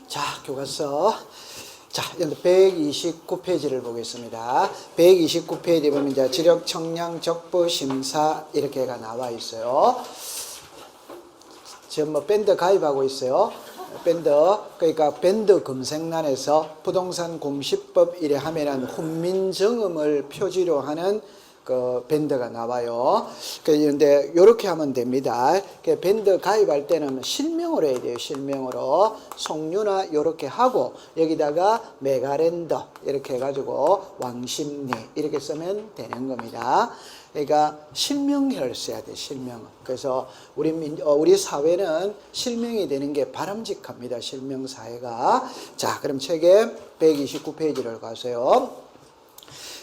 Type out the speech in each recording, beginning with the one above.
자, 교과서. 자, 129페이지를 보겠습니다. 129페이지 보면 이제 지력 청량 적부 심사 이렇게가 나와 있어요. 지금 뭐 밴드 가입하고 있어요. 밴드, 그러니까 밴드 검색란에서 부동산 공시법 이래 하면은 훈민정음을 표지로 하는 그 밴드가 나와요. 그런데 이렇게 하면 됩니다. 밴드 가입할 때는 실명으로 해야 돼요. 실명으로 송유나 이렇게 하고 여기다가 메가랜더 이렇게 해가지고 왕십리 이렇게 쓰면 되는 겁니다. 그러니까 실명을 써야 돼. 실명. 그래서 우리 사회는 실명이 되는 게 바람직합니다. 실명 사회가. 자, 그럼 책의 129페이지를 가세요.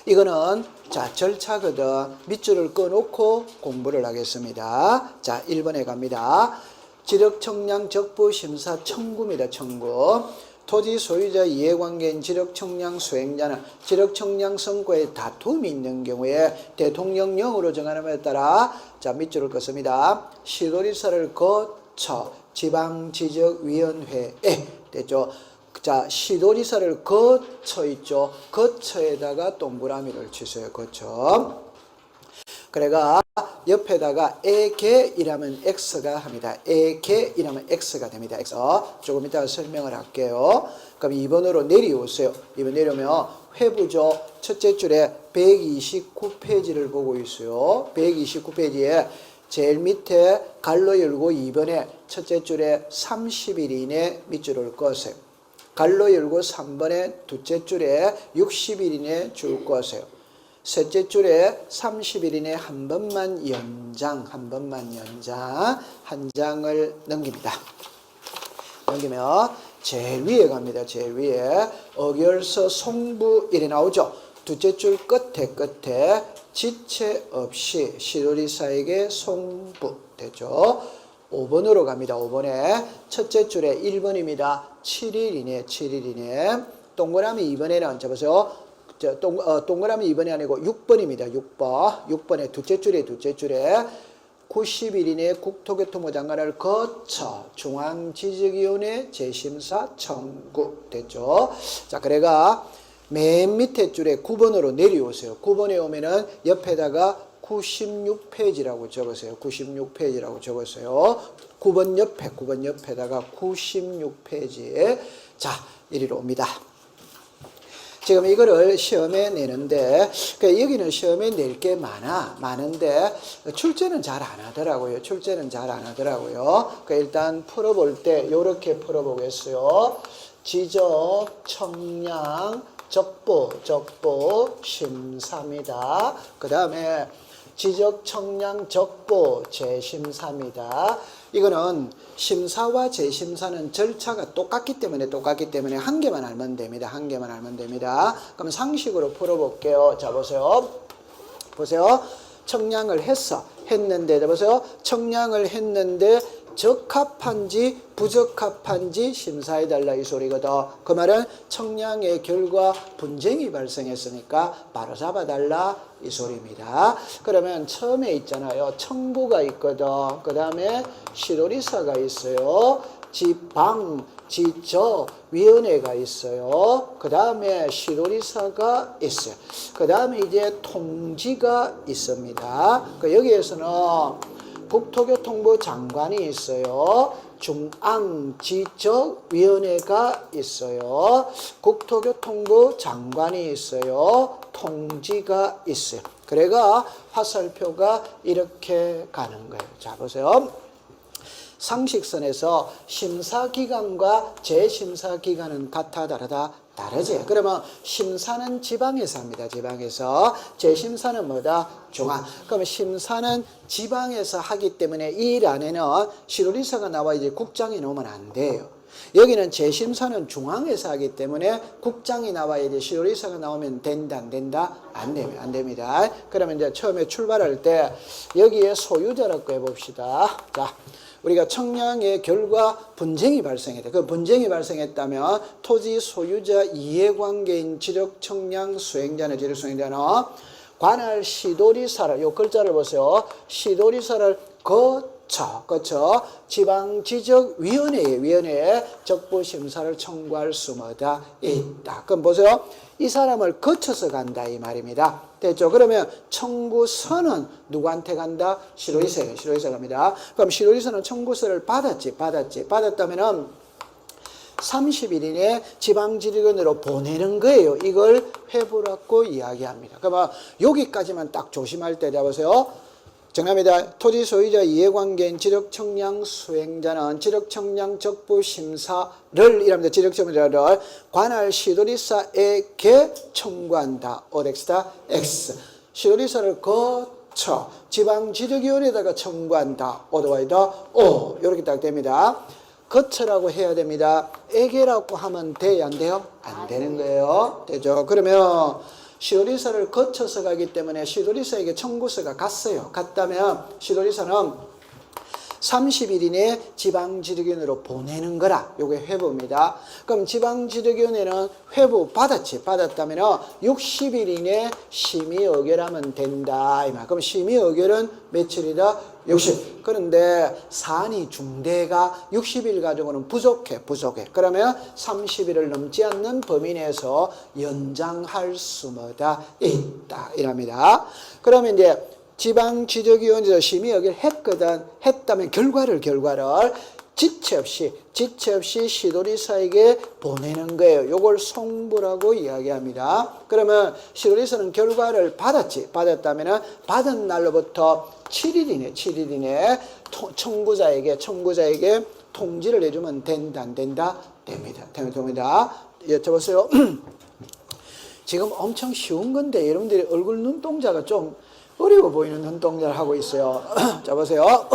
이거는 자 절차거든. 밑줄을 꺼놓고 공부를 하겠습니다. 자, 1번에 갑니다. 지력청량 적부 심사 청구입니다. 청구. 토지 소유자 이해관계인 지력청량 수행자는 지력청량 선고에 다툼이 있는 경우에 대통령령으로 정하는 것에 따라 자 밑줄을 긋습니다. 시도리사를 거쳐 지방지적위원회에 됐죠. 자, 시도리사를 거쳐 있죠. 거쳐에다가 동그라미를 치세요. 거쳐. 그래가 옆에다가 에게이라면 X가 합니다. 에게이라면 X가 됩니다. X. 조금 이따가 설명을 할게요. 그럼 2번으로 내려오세요. 2번 내려오면 회부죠. 첫째 줄에 129페이지를 보고 있어요. 129페이지에 제일 밑에 갈로 열고 2번에 첫째 줄에 30일 이내 밑줄을 꺼세요. 갈로 열고 3번에 둘째 줄에 60일 이내 줄 꺼세요. 셋째 줄에 30일 이내 한 번만 연장, 한 장을 넘깁니다. 넘기면 제일 위에 갑니다. 제일 위에 어결서 송부 이래 나오죠. 둘째 줄 끝에 지체 없이 시도리사에게 송부 됐죠. 5번으로 갑니다. 5번에 첫째 줄에 1번입니다. 7일 이내 동그라미 2번에는 잡아서 동그라미 2번이 아니고 6번입니다. 6번에 둘째 줄에 90일 이내 국토교통부 장관을 거쳐 중앙지적위원회 재심사 청구 됐죠. 자, 그래가 맨 밑에 줄에 9번으로 내려오세요. 9번에 오면은 옆에다가 96페이지라고 적으세요. 96페이지라고 적으세요. 9번 옆에다가 96페이지에 자, 이리로 옵니다. 지금 이거를 시험에 내는데 여기는 시험에 낼 게 많은데 출제는 잘 안 하더라고요. 일단 풀어볼 때 이렇게 풀어보겠어요. 지적, 청량, 적부 심사입니다. 그 다음에 지적, 청량, 적부 재심사입니다. 이거는 심사와 재심사는 절차가 똑같기 때문에 한 개만 알면 됩니다. 그럼 상식으로 풀어볼게요. 자, 보세요. 청량을 했는데, 보세요. 청량을 했는데 적합한지 부적합한지 심사해달라 이 소리거든. 그 말은 청량의 결과 분쟁이 발생했으니까 바로 잡아달라 이 소리입니다. 그러면 처음에 있잖아요. 청부가 있거든. 그 다음에 시도리사가 있어요. 지방지적위원회가 있어요. 그 다음에 시도리사가 있어요. 그 다음에 이제 통지가 있습니다. 여기에서는 국토교통부 장관이 있어요. 중앙지적위원회가 있어요. 국토교통부 장관이 있어요. 통지가 있어요. 그래가 화살표가 이렇게 가는 거예요. 자, 보세요. 상식선에서 심사기관과 재심사기관은 같아 다르다? 다르지. 그러면 심사는 지방에서 합니다. 재심사는 뭐다? 중앙. 그러면 심사는 지방에서 하기 때문에 이 일 안에는 시도리사가 나와 이제 국장이 나오면 안 돼요. 여기는 재심사는 중앙에서 하기 때문에 국장이 나와야 돼. 시도리사가 나오면 된다, 안 된다? 안 됩니다. 그러면 이제 처음에 출발할 때 여기에 소유자라고 해봅시다. 자, 우리가 청량의 결과 분쟁이 발생했다. 그 분쟁이 발생했다면 토지 소유자 이해관계인 지력청량 수행자는 관할 시도리사를, 요 글자를 보세요. 시도리사를 거쳐 그렇죠. 지방지적위원회에 적부심사를 청구할 수마다 있다. 그럼 보세요. 이 사람을 거쳐서 간다 이 말입니다. 됐죠? 그러면 청구서는 누구한테 간다? 시도지사에 갑니다. 그럼 시도지사는 청구서를 받았다면은 30일 이내에 지방지리원으로 보내는 거예요. 이걸 회부라고 이야기합니다. 그러면 여기까지만 딱 조심할 때 잡으세요. 정답입니다. 토지 소유자 이해관계인 지적청량 수행자는 지적청량 적부심사를 이랍니다. 지적청량을 관할 시도지사에게 청구한다. 오덱스다 X. 시도지사를 거쳐 지방지적위원회에다가 청구한다. 오더와이더 O. 이렇게 딱 됩니다. 거쳐라고 해야 됩니다. 에게라고 하면 돼요? 안 돼요? 안 되는 거예요. 되죠? 그러면 시도지사를 거쳐서 가기 때문에 시도지사에게 청구서가 갔다면 시도지사는 30일 이내에 지방지적위원회로 보내는 거라. 요게 회부입니다. 그럼 지방지적위원회는 회부 받았다면 60일 이내에 심의 의결하면 된다. 그럼 심의 의결은 며칠이다? 60. 그런데 사안이 중대가 60일 가지고는 부족해. 그러면 30일을 넘지 않는 범위 내에서 연장할 수마다 있다. 이랍니다. 그러면 이제 지방지적위원회에서 심의 의결을 했다면 결과를 지체 없이 시도지사에게 보내는 거예요. 요걸 송부라고 이야기합니다. 그러면 시도지사는 결과를 받았다면 받은 날로부터 7일 이내 청구자에게 통지를 해주면 된다, 안 된다? 됩니다. 여쭤보세요. 지금 엄청 쉬운 건데 여러분들이 얼굴 눈동자가 좀 어려워 보이는 눈동자를 하고 있어요. 자, 보세요.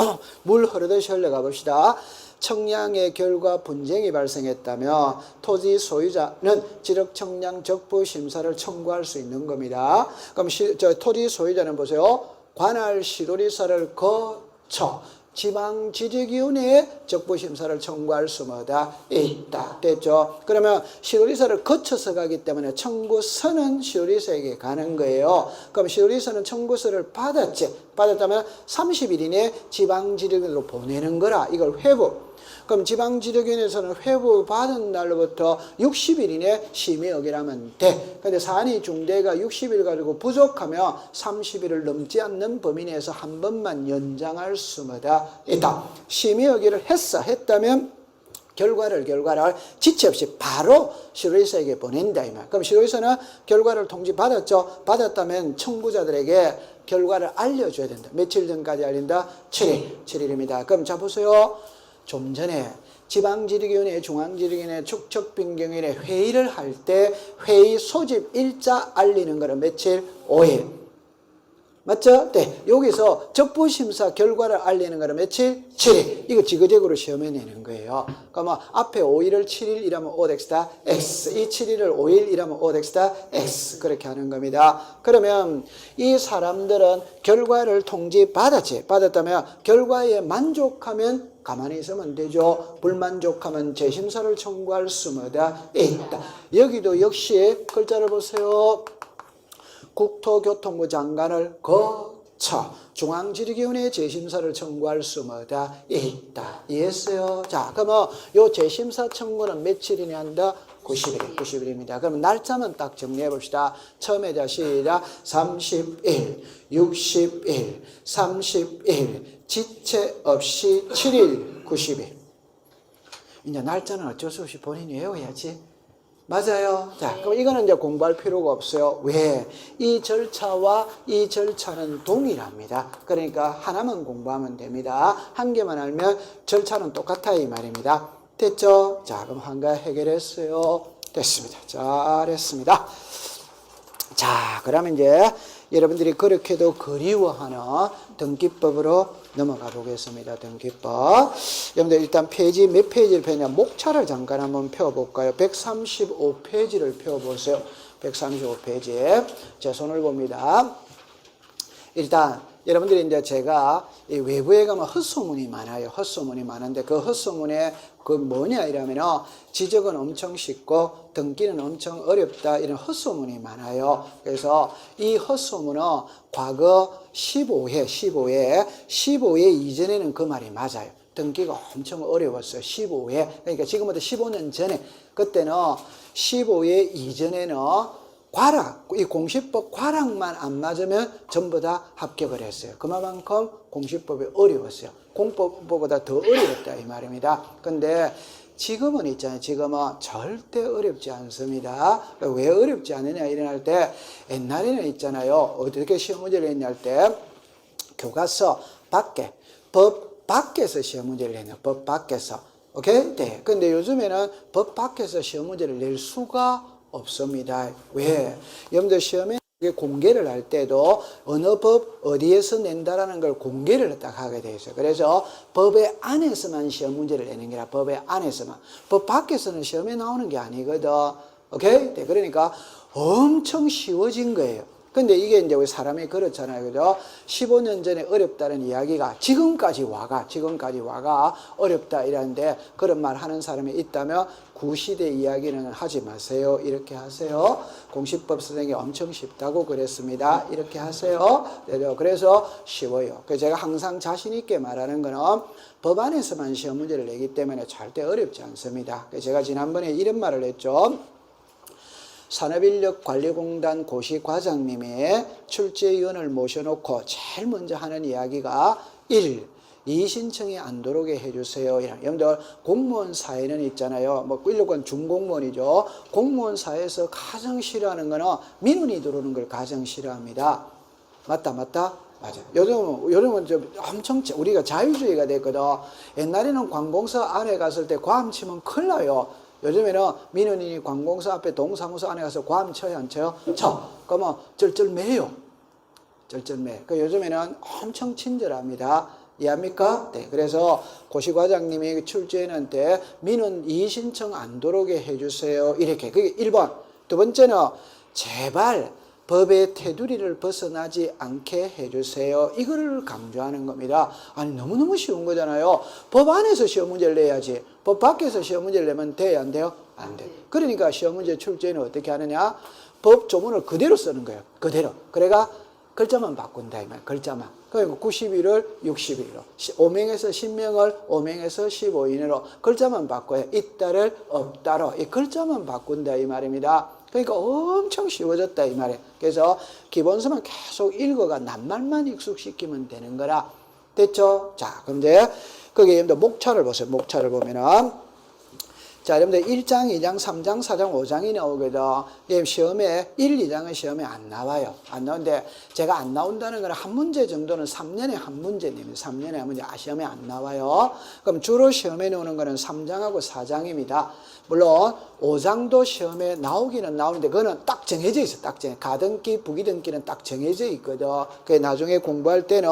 물 흐르듯이 흘러가 봅시다. 청량의 결과 분쟁이 발생했다며 토지 소유자는 지적청량 적부심사를 청구할 수 있는 겁니다. 그럼 토지 소유자는 보세요. 관할 시도지사를 거쳐 지방지적위원회에 적부심사를 청구할 수마다 있다. 됐죠? 그러면 시도지사를 거쳐서 가기 때문에 청구서는 시도지사에게 가는 거예요. 그럼 시도지사는 청구서를 받았다면 30일 이내에 지방지적위원회로 보내는 거라. 이걸 회부. 그럼 지방지적위원회에서는 회부 받은 날로부터 60일 이내 심의 의결하면 돼. 근데 사안이 중대가 60일 가지고 부족하면 30일을 넘지 않는 범위 내에서 한 번만 연장할 수마다 있다. 심의 의결을 했다면 결과를 지체 없이 바로 시도지사에게 보낸다 이 말. 그럼 시도지사는 결과를 통지 받았다면 청구자들에게 결과를 알려줘야 된다. 며칠 전까지 알린다? 7일입니다. 그럼 자 보세요. 좀 전에 지방지적위원회, 중앙지적위원회, 축척변경위원회 회의를 할 때 회의 소집 일자 알리는 거는 며칠? 5일. 맞죠? 네. 여기서 적부심사 결과를 알리는 거는 며칠? 7일. 이거 지그재그로 시험에 내는 거예요. 그러면 앞에 5일을 7일이라면 O덱스다 X. 이 7일을 5일이라면 O덱스다 X. 그렇게 하는 겁니다. 그러면 이 사람들은 결과를 받았다면 결과에 만족하면 가만히 있으면 되죠. 불만족하면 재심사를 청구할 수마다 있다. 여기도 역시 글자를 보세요. 국토교통부 장관을 거쳐 중앙지리위원회에 재심사를 청구할 수마다 있다. 이해했어요? 자, 그러면 요 재심사 청구는 며칠이냐 한다? 90일입니다. 그럼 날짜만 딱 정리해 봅시다. 처음에 자 시작. 30일, 60일, 30일, 지체 없이 7일, 90일. 이제 날짜는 어쩔 수 없이 본인이 외워야지. 맞아요. 자, 그럼 이거는 이제 공부할 필요가 없어요. 왜? 이 절차와 이 절차는 동일합니다. 그러니까 하나만 공부하면 됩니다. 한 개만 알면 절차는 똑같아 이 말입니다. 됐죠? 자, 그럼 한가 해결했어요. 됐습니다. 잘했습니다. 자, 그러면 이제 여러분들이 그렇게도 그리워하는 등기법으로 넘어가 보겠습니다. 등기법. 여러분들 일단 페이지 몇 페이지를 펴냐? 목차를 잠깐 한번 펴볼까요? 135페이지를 펴보세요. 135페이지. 제 손을 봅니다. 일단 여러분들이 이제 제가 이 외부에 가면 헛소문이 많아요. 헛소문이 많은데 그 헛소문에 그 뭐냐 이러면은 지적은 엄청 쉽고 등기는 엄청 어렵다 이런 헛소문이 많아요. 그래서 이 헛소문은 과거 15회 이전에는 그 말이 맞아요. 등기가 엄청 어려웠어요. 15회. 그러니까 지금부터 15년 전에 그때는 15회 이전에는 과락, 이 공시법 과락만 안 맞으면 전부 다 합격을 했어요. 그만큼 공시법이 어려웠어요. 공법보다 더 어려웠다 이 말입니다. 근데 지금은 있잖아요. 지금은 절대 어렵지 않습니다. 왜 어렵지 않느냐 이럴 때 옛날에는 있잖아요. 어떻게 시험 문제를 했냐 할 때 교과서 밖에 법 밖에서 시험 문제를 했냐. 법 밖에서. 오케이? 네. 근데 요즘에는 법 밖에서 시험 문제를 낼 수가 없습니다. 왜? 여러분들 시험에 공개를 할 때도 어느 법 어디에서 낸다라는 걸 공개를 딱 하게 돼 있어요. 그래서 법의 안에서만 시험 문제를 내는 게 아니라 법의 안에서만. 법 밖에서는 시험에 나오는 게 아니거든. 오케이? 네, 그러니까 엄청 쉬워진 거예요. 근데 이게 이제 우리 사람이 그렇잖아요. 그죠? 15년 전에 어렵다는 이야기가 지금까지 와가 어렵다 이러는데 그런 말 하는 사람이 있다면 구시대 이야기는 하지 마세요. 이렇게 하세요. 공시법 선생님이 엄청 쉽다고 그랬습니다. 이렇게 하세요. 그래서 쉬워요. 그래서 제가 항상 자신 있게 말하는 거는 법 안에서만 시험 문제를 내기 때문에 절대 어렵지 않습니다. 그래서 제가 지난번에 이런 말을 했죠. 산업인력관리공단 고시과장님의 출제위원을 모셔놓고 제일 먼저 하는 이야기가 1. 이의신청이 안 들어오게 해주세요. 여러분들 공무원 사회는 있잖아요. 뭐 인력관 중공무원이죠. 공무원 사회에서 가장 싫어하는 거는 민원이 들어오는 걸 가장 싫어합니다. 맞다? 맞아. 요즘은 좀 엄청 우리가 자유주의가 됐거든. 옛날에는 관공서 안에 갔을 때 과음 치면 큰일 나요. 요즘에는 민원인이 관공서 앞에 동사무소 안에 가서 과음 쳐요, 안 쳐요? 쳐. 그러면 쩔쩔매요. 쩔쩔매. 그 요즘에는 엄청 친절합니다. 이해합니까? 네. 그래서 고시과장님이 출제했는데 민원 이의신청 안 들어오게 해주세요. 이렇게. 그게 1번. 두 번째는 제발 법의 테두리를 벗어나지 않게 해주세요. 이거를 강조하는 겁니다. 아니 너무너무 쉬운 거잖아요. 법 안에서 시험 문제를 내야지. 법 밖에서 시험 문제를 내면 돼요? 안 돼요? 안 돼. 그러니까 시험 문제 출제는 어떻게 하느냐? 법 조문을 그대로 쓰는 거예요. 그대로. 그래가 글자만 바꾼다 이 말. 글자만. 그러니까 90일을 60일로, 5명에서 10명을 5명에서 15인으로 글자만 바꿔요. 있다를 없다로 이 글자만 바꾼다 이 말입니다. 그러니까 엄청 쉬워졌다 이 말이에요. 그래서 기본서만 계속 읽어가 낱말만 익숙시키면 되는 거라. 됐죠? 자, 그럼 이제 거기에 여러분들 목차를 보세요. 목차를 보면은 자, 여러분들 1장, 2장, 3장, 4장, 5장이 나오거든. 시험에 1, 2장은 시험에 안 나와요. 안 나오는데 제가 안 나온다는 건 한 문제 정도는 3년에 한 문제 내면 3년에 한 문제 시험에 안 나와요. 그럼 주로 시험에 나오는 거는 3장하고 4장입니다. 물론 5장도 시험에 나오기는 나오는데 그거는 딱 정해져 있어. 딱 정해. 가등기, 부기등기는 딱 정해져 있거든. 그 나중에 공부할 때는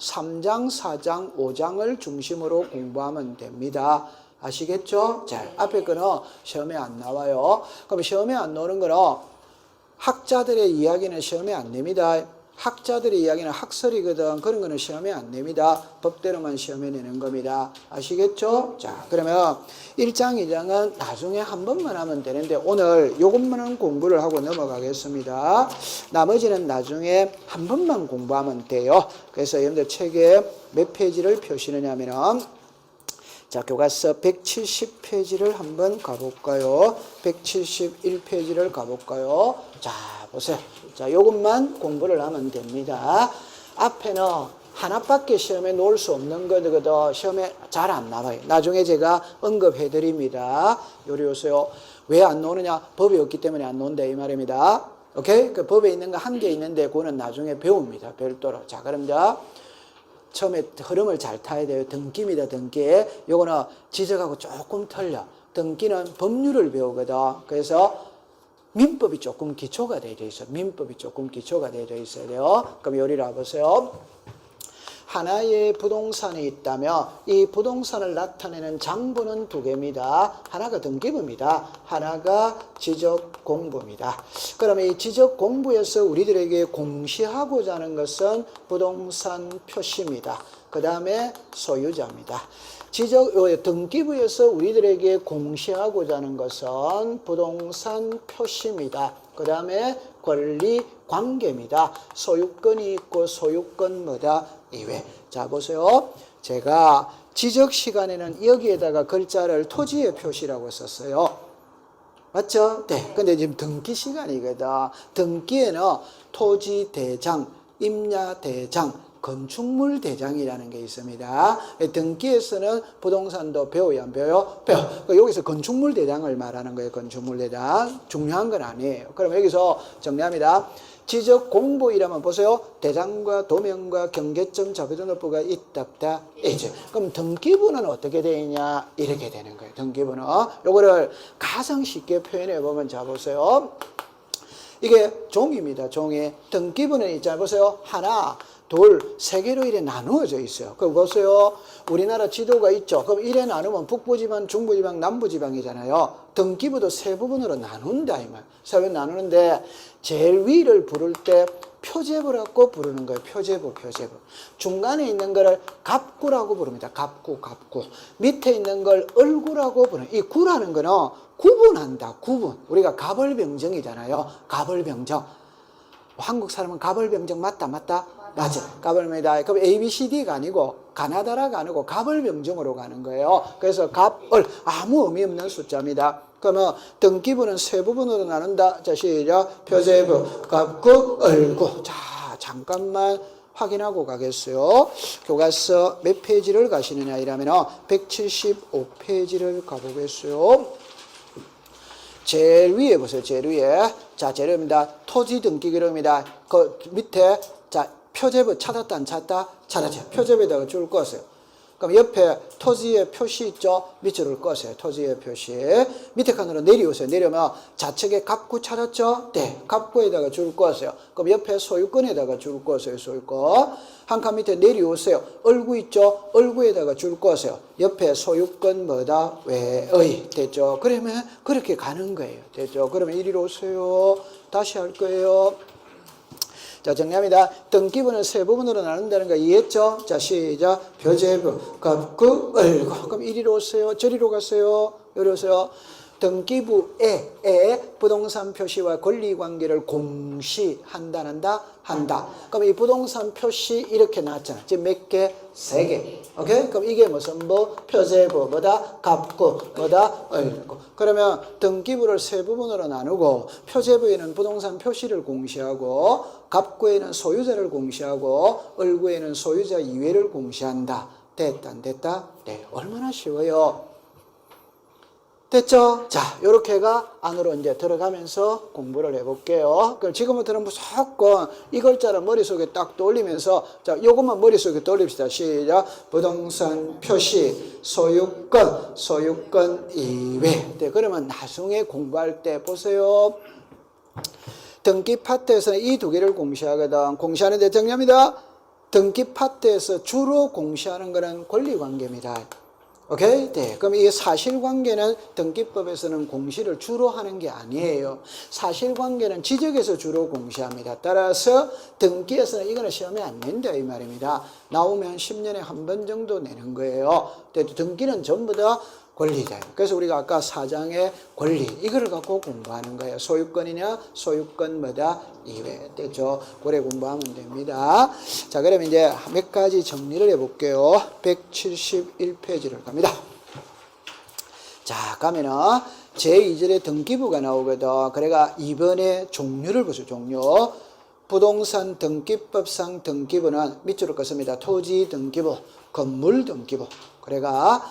3장, 4장, 5장을 중심으로 공부하면 됩니다. 아시겠죠? 자, 앞에 거는 시험에 안 나와요. 그럼 시험에 안 나오는 거는 학자들의 이야기는 시험에 안 냅니다. 학자들의 이야기는 학설이거든. 그런 거는 시험에 안 냅니다. 법대로만 시험에 내는 겁니다. 아시겠죠? 자, 그러면 1장, 2장은 나중에 한 번만 하면 되는데 오늘 요것만은 공부를 하고 넘어가겠습니다. 나머지는 나중에 한 번만 공부하면 돼요. 그래서 여러분들 책에 몇 페이지를 표시느냐면은 자, 교과서 170페이지를 한번 가볼까요? 171페이지를 가볼까요? 자, 보세요. 자, 요것만 공부를 하면 됩니다. 앞에는 하나밖에 시험에 놓을 수 없는 거거든. 시험에 잘 안 나와요. 나중에 제가 언급해 드립니다. 요리요소요. 왜 안 나오느냐? 법이 없기 때문에 안 나온다 이 말입니다. 오케이? 그 법에 있는 거 한 개 있는데 그거는 나중에 배웁니다. 별도로. 자, 그럼 자 처음에 흐름을 잘 타야 돼요. 등기입니다. 등기. 요거는 지적하고 조금 틀려. 등기는 법률을 배우거든. 그래서 민법이 조금 기초가 되어 있어. 민법이 조금 기초가 되어 있어야 돼요. 그럼 요리를 와보세요. 하나의 부동산이 있다면 이 부동산을 나타내는 장부는 두 개입니다. 하나가 등기부입니다. 하나가 지적공부입니다. 그러면 이 지적공부에서 우리들에게 공시하고자 하는 것은 부동산 표시입니다. 그 다음에 소유자입니다. 등기부에서 우리들에게 공시하고자 하는 것은 부동산 표시입니다. 그 다음에 권리 관계입니다. 소유권이 있고 소유권 뭐다? 이외. 자, 보세요. 제가 지적 시간에는 여기에다가 글자를 토지의 표시라고 썼어요. 맞죠? 네. 근데 지금 등기 시간이거든. 등기에는 토지 대장, 임야 대장, 건축물 대장이라는 게 있습니다. 등기에서는 부동산도 배워요, 안 배워요? 배워. 여기서 건축물 대장을 말하는 거예요. 건축물 대장. 중요한 건 아니에요. 그럼 여기서 정리합니다. 지적 공부이라면 보세요. 대장과 도면과 경계점 자부등록부가 있다 없다 있죠. 그럼 등기부는 어떻게 되어 있냐? 이렇게 되는 거예요. 등기부는 요거를 가장 쉽게 표현해 보면 자 보세요. 이게 종입니다. 종이. 등기부는 있잖아요. 보세요. 하나, 둘, 세 개로 이래 나누어져 있어요. 그럼 보세요. 우리나라 지도가 있죠. 그럼 이래 나누면 북부지방, 중부지방, 남부지방이잖아요. 등기부도 세 부분으로 나눈다 이 말. 세 부분 나누는데 제일 위를 부를 때 표제부라고 부르는 거예요. 표제부. 중간에 있는 거를 갑구라고 부릅니다. 갑구. 밑에 있는 걸 을구라고 부르는. 이 구라는 거는 구분한다. 구분. 우리가 갑을병정이잖아요. 갑을병정. 한국 사람은 갑을병정 맞다. 맞아. 갑을입니다. 그럼 ABCD가 아니고 가나다라가 아니고 갑을병정으로 가는 거예요. 그래서 갑을 아무 의미 없는 숫자입니다. 그러면 등기부는 세 부분으로 나눈다. 자, 시작. 표제부, 갑구, 을구. 자, 잠깐만 확인하고 가겠어요. 교과서 몇 페이지를 가시느냐 이러면 175페이지를 가보겠어요. 제일 위에 보세요. 제일 위에. 자, 제일 위입니다. 토지 등기 기록입니다. 그 밑에 자, 표제부 찾았다 안 찾았다? 찾았죠. 표제부에다가 줄을 꺼세요. 그럼 옆에 토지의 표시 있죠? 밑줄을 꺼세요. 토지의 표시. 밑에 칸으로 내려오세요. 내려오면 좌측에 갑구 찾았죠? 네. 갑구에다가 줄을 꺼세요. 그럼 옆에 소유권에다가 줄을 꺼세요. 소유권. 한 칸 밑에 내려오세요. 을구 있죠? 을구에다가 줄을 꺼세요. 옆에 소유권 뭐다? 외의. 됐죠? 그러면 그렇게 가는 거예요. 됐죠? 그러면 이리로 오세요. 다시 할 거예요. 자, 정리합니다. 등기부는 세 부분으로 나눈다는 거 이해했죠? 자, 시작. 표제부, 갑구, 을구. 그럼 이리로 오세요. 저리로 가세요. 여기 오세요. 등기부에 부동산 표시와 권리관계를 공시한다. 그럼 이 부동산 표시 이렇게 나왔잖아. 지금 몇 개? 세 개. 오케이? 그럼 이게 무슨 뭐? 표제부, 뭐다? 갑구, 뭐다? 을구. 그러면 등기부를 세 부분으로 나누고 표제부에는 부동산 표시를 공시하고 갑구에는 소유자를 공시하고 을구에는 소유자 이외를 공시한다. 됐다, 안 됐다? 네. 얼마나 쉬워요. 됐죠? 자, 요렇게가 안으로 이제 들어가면서 공부를 해볼게요. 그럼 지금부터는 무조건 이 글자를 머릿속에 딱 떠올리면서, 자, 요것만 머릿속에 떠올립시다. 시작. 부동산 표시, 소유권 이외. 네, 그러면 나중에 공부할 때 보세요. 등기 파트에서는 이 두 개를 공시하거든. 공시하는데 정리합니다. 등기 파트에서 주로 공시하는 거는 권리관계입니다. 오케이? 네. 그럼 이 사실관계는 등기법에서는 공시를 주로 하는 게 아니에요. 사실관계는 지적에서 주로 공시합니다. 따라서 등기에서는 이거는 시험에 안 낸다 이 말입니다. 나오면 10년에 한 번 정도 내는 거예요. 등기는 전부 다 권리다. 그래서 우리가 아까 4장의 권리 이거를 갖고 공부하는 거예요. 소유권이냐 소유권 뭐다 이외. 됐죠? 고래 공부하면 됩니다. 자, 그럼 이제 몇 가지 정리를 해볼게요. 171페이지를 갑니다. 자, 가면은 제2절에 등기부가 나오거든. 그래가 이번에 종류를 보세요. 종류. 부동산 등기법상 등기부는 밑줄을 긋습니다. 토지 등기부, 건물 등기부. 그래가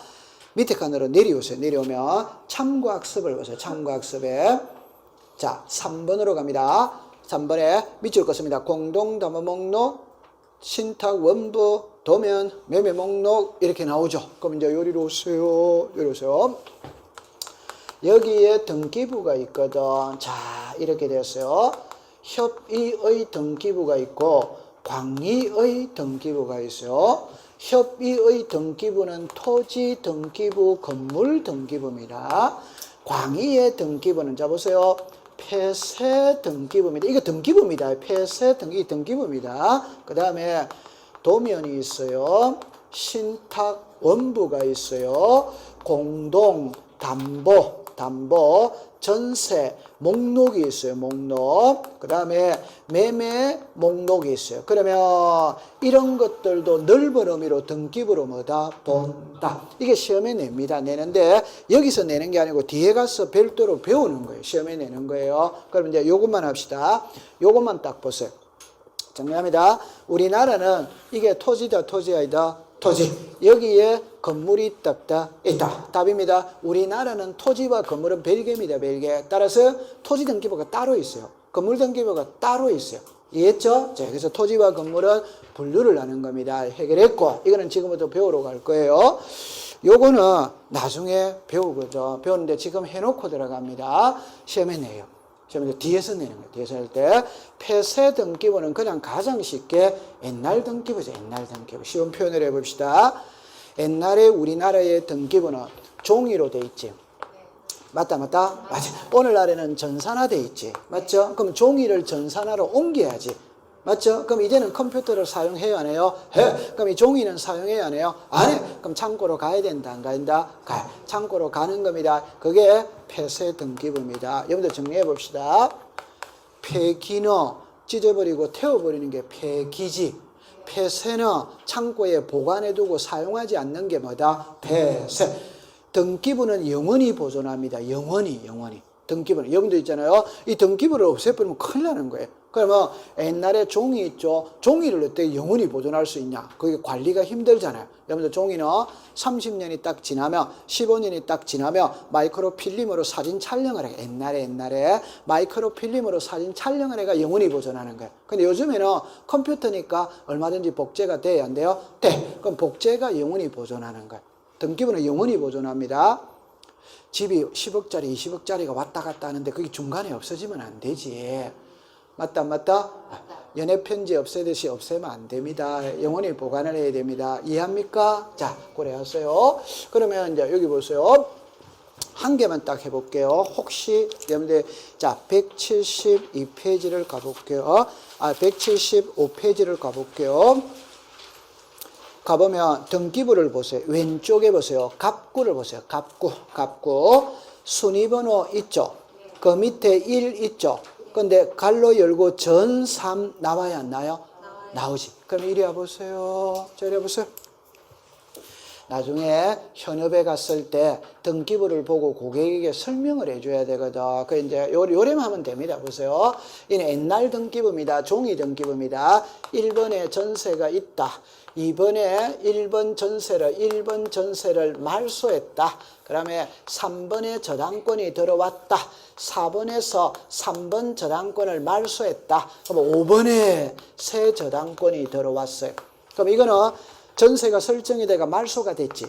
밑에 칸으로 내려오세요. 내려오면 참고학습을 보세요. 참고학습에. 자, 3번으로 갑니다. 3번에 밑줄 긋습니다. 공동담보 목록, 신탁 원부, 도면, 매매 목록 이렇게 나오죠. 그럼 이제 요리로 오세요. 요리 오세요. 여기에 등기부가 있거든. 자, 이렇게 됐어요. 협의의 등기부가 있고 광의의 등기부가 있어요. 협의의 등기부는 토지 등기부, 건물 등기부입니다. 광의의 등기부는 자 보세요. 폐쇄 등기부입니다. 이거 등기부입니다. 폐쇄 등기부입니다. 그 다음에 도면이 있어요. 신탁 원부가 있어요. 공동 담보, 전세 목록이 있어요. 목록. 그 다음에 매매 목록이 있어요. 그러면 이런 것들도 넓은 의미로 등기부로 뭐다? 본다. 이게 시험에 냅니다. 내는데 여기서 내는 게 아니고 뒤에 가서 별도로 배우는 거예요. 시험에 내는 거예요. 그럼 이제 요것만 합시다. 요것만 딱 보세요. 정리합니다. 우리나라는 이게 토지다, 토지 아니다? 토지. 여기에 건물이 있다, 없다? 있다. 답입니다. 우리나라는 토지와 건물은 별개입니다. 별개. 따라서 토지 등기부가 따로 있어요. 건물 등기부가 따로 있어요. 이해했죠? 자, 그래서 토지와 건물은 분류를 하는 겁니다. 해결했고, 이거는 지금부터 배우러 갈 거예요. 요거는 나중에 배우거죠. 배우는데 지금 해놓고 들어갑니다. 시험에 내요. 시험에 뒤에서 내는 거예요. 뒤에서 할 때. 폐쇄 등기부는 그냥 가장 쉽게 옛날 등기부죠. 옛날 등기부. 쉬운 표현을 해봅시다. 옛날에 우리나라의 등기부는 종이로 돼 있지. 맞다. 맞다. 오늘날에는 전산화돼 있지. 맞죠? 그럼 종이를 전산화로 옮겨야지. 맞죠? 그럼 이제는 컴퓨터를 사용해야 안 해요? 해. 그럼 이 종이는 사용해야 안 해요? 안 해. 그럼 창고로 가야 된다, 안 가야? 가. 창고로 가는 겁니다. 그게 폐쇄 등기부입니다. 여러분들 정리해 봅시다. 폐기는 찢어버리고 태워버리는 게 폐기지. 폐쇄는 창고에 보관해두고 사용하지 않는 게 뭐다? 폐쇄. 등기부는 영원히 보존합니다. 영원히. 등기부는. 여러분들 있잖아요. 이 등기부를 없애버리면 큰일 나는 거예요. 그러면 옛날에 종이 있죠. 종이를 어떻게 영원히 보존할 수 있냐? 그게 관리가 힘들잖아요. 여러분들 종이는 30년이 딱 지나면 15년이 딱 지나면 마이크로필름으로 사진 촬영을 해요. 옛날에 마이크로필름으로 사진 촬영을 해가 영원히 보존하는 거예요. 근데 요즘에는 컴퓨터니까 얼마든지 복제가 돼야 안 돼요? 돼. 그럼 복제가 영원히 보존하는 거예요. 등기부는 영원히 보존합니다. 집이 10억짜리, 20억짜리가 왔다 갔다 하는데 그게 중간에 없어지면 안 되지. 맞다? 연애편지 없애듯이 없애면 안 됩니다. 영원히 보관을 해야 됩니다. 이해합니까? 자, 그래하세요. 그러면 이제 여기 보세요. 한 개만 딱 해볼게요. 혹시 여러분들 자 172페이지를 가볼게요. 175페이지를 가볼게요. 가보면 등기부를 보세요. 왼쪽에 보세요. 갑구를 보세요. 갑구. 순위번호 있죠? 그 밑에 1 있죠? 근데 갈로 열고 전 3 나와야 안 나요? 나오지. 그럼 이리 와보세요. 저리 와보세요. 나중에 현업에 갔을 때 등기부를 보고 고객에게 설명을 해줘야 되거든. 그 이제 요래만 하면 됩니다. 보세요. 이는 옛날 등기부입니다. 종이 등기부입니다. 1번에 전세가 있다. 2번에 1번 전세를 말소했다. 그 다음에 3번에 저당권이 들어왔다. 4번에서 3번 저당권을 말소했다. 그럼 5번에 새 저당권이 들어왔어요. 그럼 이거는 전세가 설정이 돼가 말소가 됐지.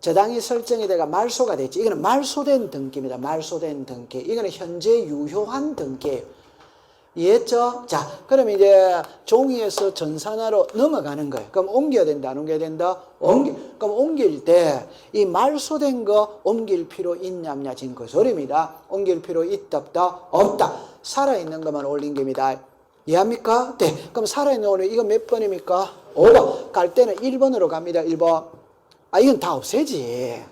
저당이 설정이 돼가 말소가 됐지. 이거는 말소된 등기입니다. 말소된 등기. 이거는 현재 유효한 등기예요. 이해했죠? 자, 그럼 이제 종이에서 전산화로 넘어가는 거예요. 그럼 옮겨야 된다, 안 옮겨야 된다? 그럼 옮길 때 이 말소된 거 옮길 필요 있냐, 없냐, 지금 그 소리입니다. 옮길 필요 있다, 없다? 없다. 살아있는 것만 올린 겁니다. 이해합니까? 네. 그럼 살아있는 오늘 이거 몇 번입니까? 5번. 갈 때는 1번으로 갑니다. 1번. 이건 다 없애지.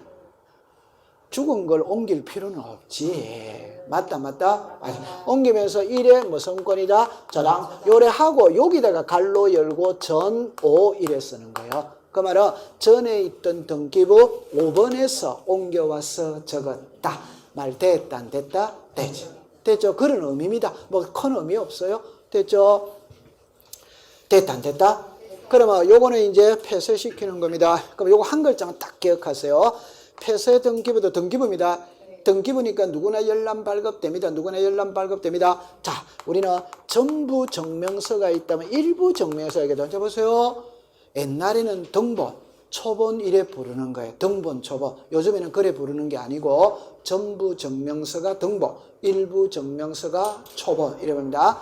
죽은 걸 옮길 필요는 없지. 맞다. 옮기면서 1에 무슨 권이다? 저당. 요래 하고 여기다가 갈로 열고 전 5 이래 쓰는 거예요. 그 말은 전에 있던 등기부 5번에서 옮겨와서 적었다. 말 됐다, 안 됐다? 되죠. 됐죠? 그런 의미입니다. 뭐 큰 의미 없어요. 됐죠? 됐다, 안 됐다? 그러면 요거는 이제 폐쇄시키는 겁니다. 그럼 요거 한 글자만 딱 기억하세요. 폐쇄 등기부도 등기부입니다. 등기부니까 누구나 열람 발급됩니다. 자, 우리는 전부 증명서가 있다면 일부 증명서에게도. 자, 보세요. 옛날에는 등본, 초본 이래 부르는 거예요. 등본, 초본. 요즘에는 그래 부르는 게 아니고 전부 증명서가 등본, 일부 증명서가 초본 이래 부릅니다.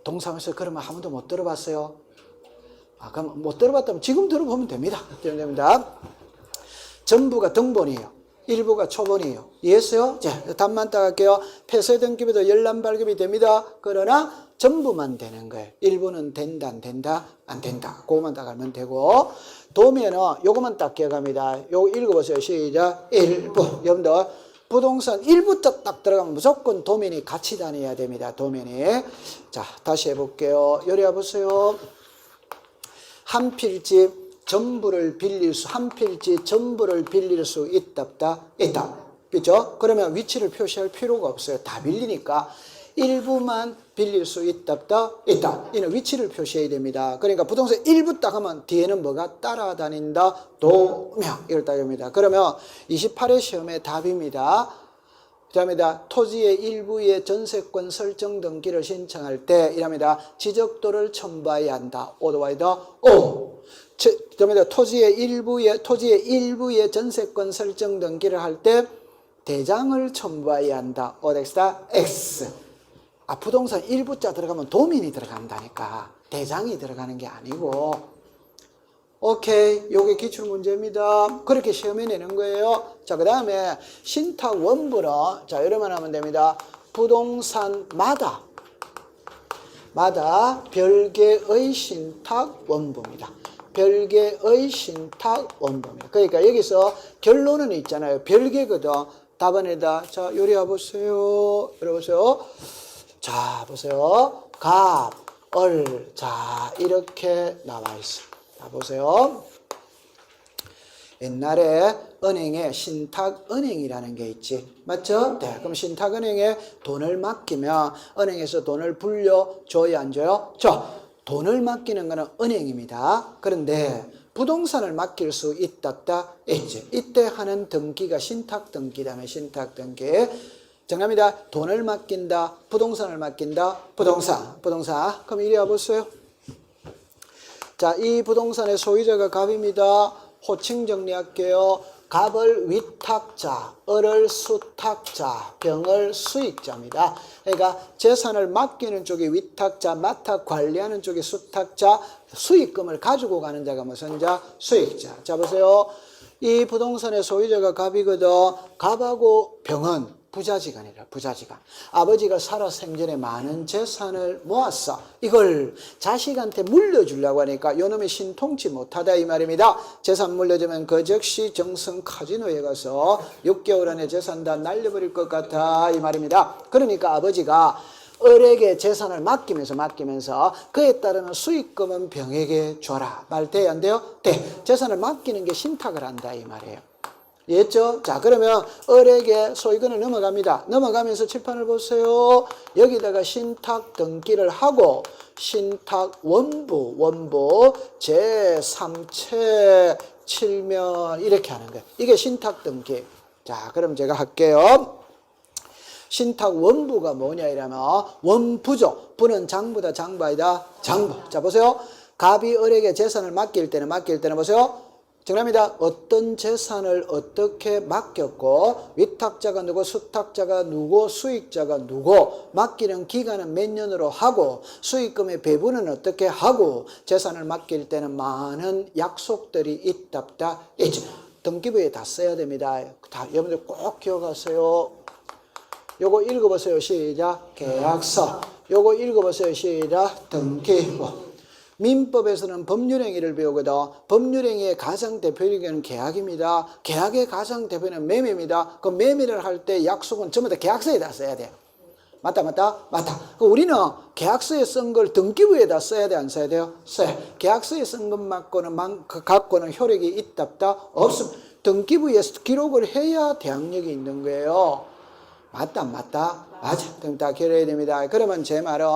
동사무소 그러면 한 번도 못 들어봤어요? 그럼 못 들어봤다면 지금 들어보면 됩니다. 됩니다. 전부가 등본이에요. 일부가 초본이에요. 이해했어요? 자, 답만 딱 할게요. 폐쇄 등기부도 열람 발급이 됩니다. 그러나 전부만 되는 거예요. 일부는 된다, 안 된다, 안 된다. 그거만 딱 알면 되고. 도면은 요거만 딱 기억합니다. 요거 읽어보세요. 시작. 일부. 여러분들, 부동산 일부터 딱 들어가면 무조건 도면이 같이 다녀야 됩니다. 도면이. 자, 다시 해볼게요. 요리 보세요. 한 필지 전부를 빌릴 수, 한 필지 전부를 빌릴 수 있다, 없다? 있다. 그죠? 그러면 위치를 표시할 필요가 없어요. 다 빌리니까. 일부만 빌릴 수 있다, 없다? 있다. 이는 위치를 표시해야 됩니다. 그러니까 부동산 일부 딱 하면 뒤에는 뭐가 따라다닌다? 도명. 이걸 따집니다. 그러면 28회 시험의 답입니다. 그 다음에다 토지의 일부의 전세권 설정 등기를 신청할 때 이랍니다. 지적도를 첨부해야 한다. 오더와이더 오. 그 다음에다 토지의 일부의 전세권 설정 등기를 할 때 대장을 첨부해야 한다. 오덱스다 X. 부동산 일부자 들어가면 도면이 들어간다니까. 대장이 들어가는 게 아니고. 오케이. 요게 기출문제입니다. 그렇게 시험에 내는 거예요. 자, 그 다음에 신탁 원부는, 자, 이러면 하면 됩니다. 부동산마다 별개의 신탁 원부입니다. 별개의 신탁 원부입니다. 그러니까 여기서 결론은 있잖아요. 별개거든. 답안에다, 자, 요리 와보세요. 여러보세요. 자, 보세요. 갑, 을, 자, 이렇게 나와 있어요. 자, 보세요. 옛날에 은행에 신탁은행이라는 게 있지. 맞죠? 네. 그럼 신탁은행에 돈을 맡기면 은행에서 돈을 불려줘야 안 줘요? 돈을 맡기는 거는 은행입니다. 그런데 부동산을 맡길 수 있다, 있지. 이때 하는 등기가 신탁등기라면 신탁등기. 정답입니다. 돈을 맡긴다, 부동산을 맡긴다, 부동산. 그럼 이리 와보세요. 자, 이 부동산의 소유자가 갑입니다. 호칭 정리할게요. 갑을 위탁자, 을을 수탁자, 병을 수익자입니다. 그러니까 재산을 맡기는 쪽이 위탁자, 맡아 관리하는 쪽이 수탁자, 수익금을 가지고 가는 자가 무슨 자? 수익자. 자, 보세요. 이 부동산의 소유자가 갑이거든. 갑하고 병은 부자지간이라, 부자지간. 아버지가 살아 생전에 많은 재산을 모았어. 이걸 자식한테 물려주려고 하니까 요놈이 신통치 못하다 이 말입니다. 재산 물려주면 그 즉시 정성 카지노에 가서 6개월 안에 재산 다 날려버릴 것 같아 이 말입니다. 그러니까 아버지가 을에게 재산을 맡기면서 그에 따르는 수익금은 병에게 줘라. 말 돼요, 안 돼요? 돼. 재산을 맡기는 게 신탁을 한다 이 말이에요. 이해했죠? 자, 그러면 을에게 소유권을 넘어갑니다. 넘어가면서 칠판을 보세요. 여기다가 신탁 등기를 하고 신탁 원부 제3채 7면 이렇게 하는 거예요. 이게 신탁 등기. 자, 그럼 제가 할게요. 신탁 원부가 뭐냐 이러면 원부죠. 부는 장부다, 장부 아니다? 장부. 자, 보세요. 갑이 을에게 재산을 맡길 때는 보세요. 정답입니다. 어떤 재산을 어떻게 맡겼고 위탁자가 누구, 수탁자가 누구, 수익자가 누구, 맡기는 기간은 몇 년으로 하고 수익금의 배분은 어떻게 하고 재산을 맡길 때는 많은 약속들이 있다 있죠. 등기부에 다 써야 됩니다. 다 여러분들 꼭 기억하세요. 요거 읽어보세요. 시작. 계약서. 요거 읽어보세요. 시작. 등기부. 민법에서는 법률행위를 배우거든. 법률행위의 가장 대표적인 계약입니다. 계약의 가장 대표는 매매입니다. 그 매매를 할 때 약속은 전부 다 계약서에다 써야 돼. 맞다. 우리는 계약서에 쓴 걸 등기부에다 써야 돼, 안 써야 돼요? 써야. 계약서에 쓴 것만큼은 갖고는 효력이 있다, 없습니다. 등기부에 기록을 해야 대항력이 있는 거예요. 맞다. 맞아. 그럼 다 기록해야 됩니다. 그러면 제 말은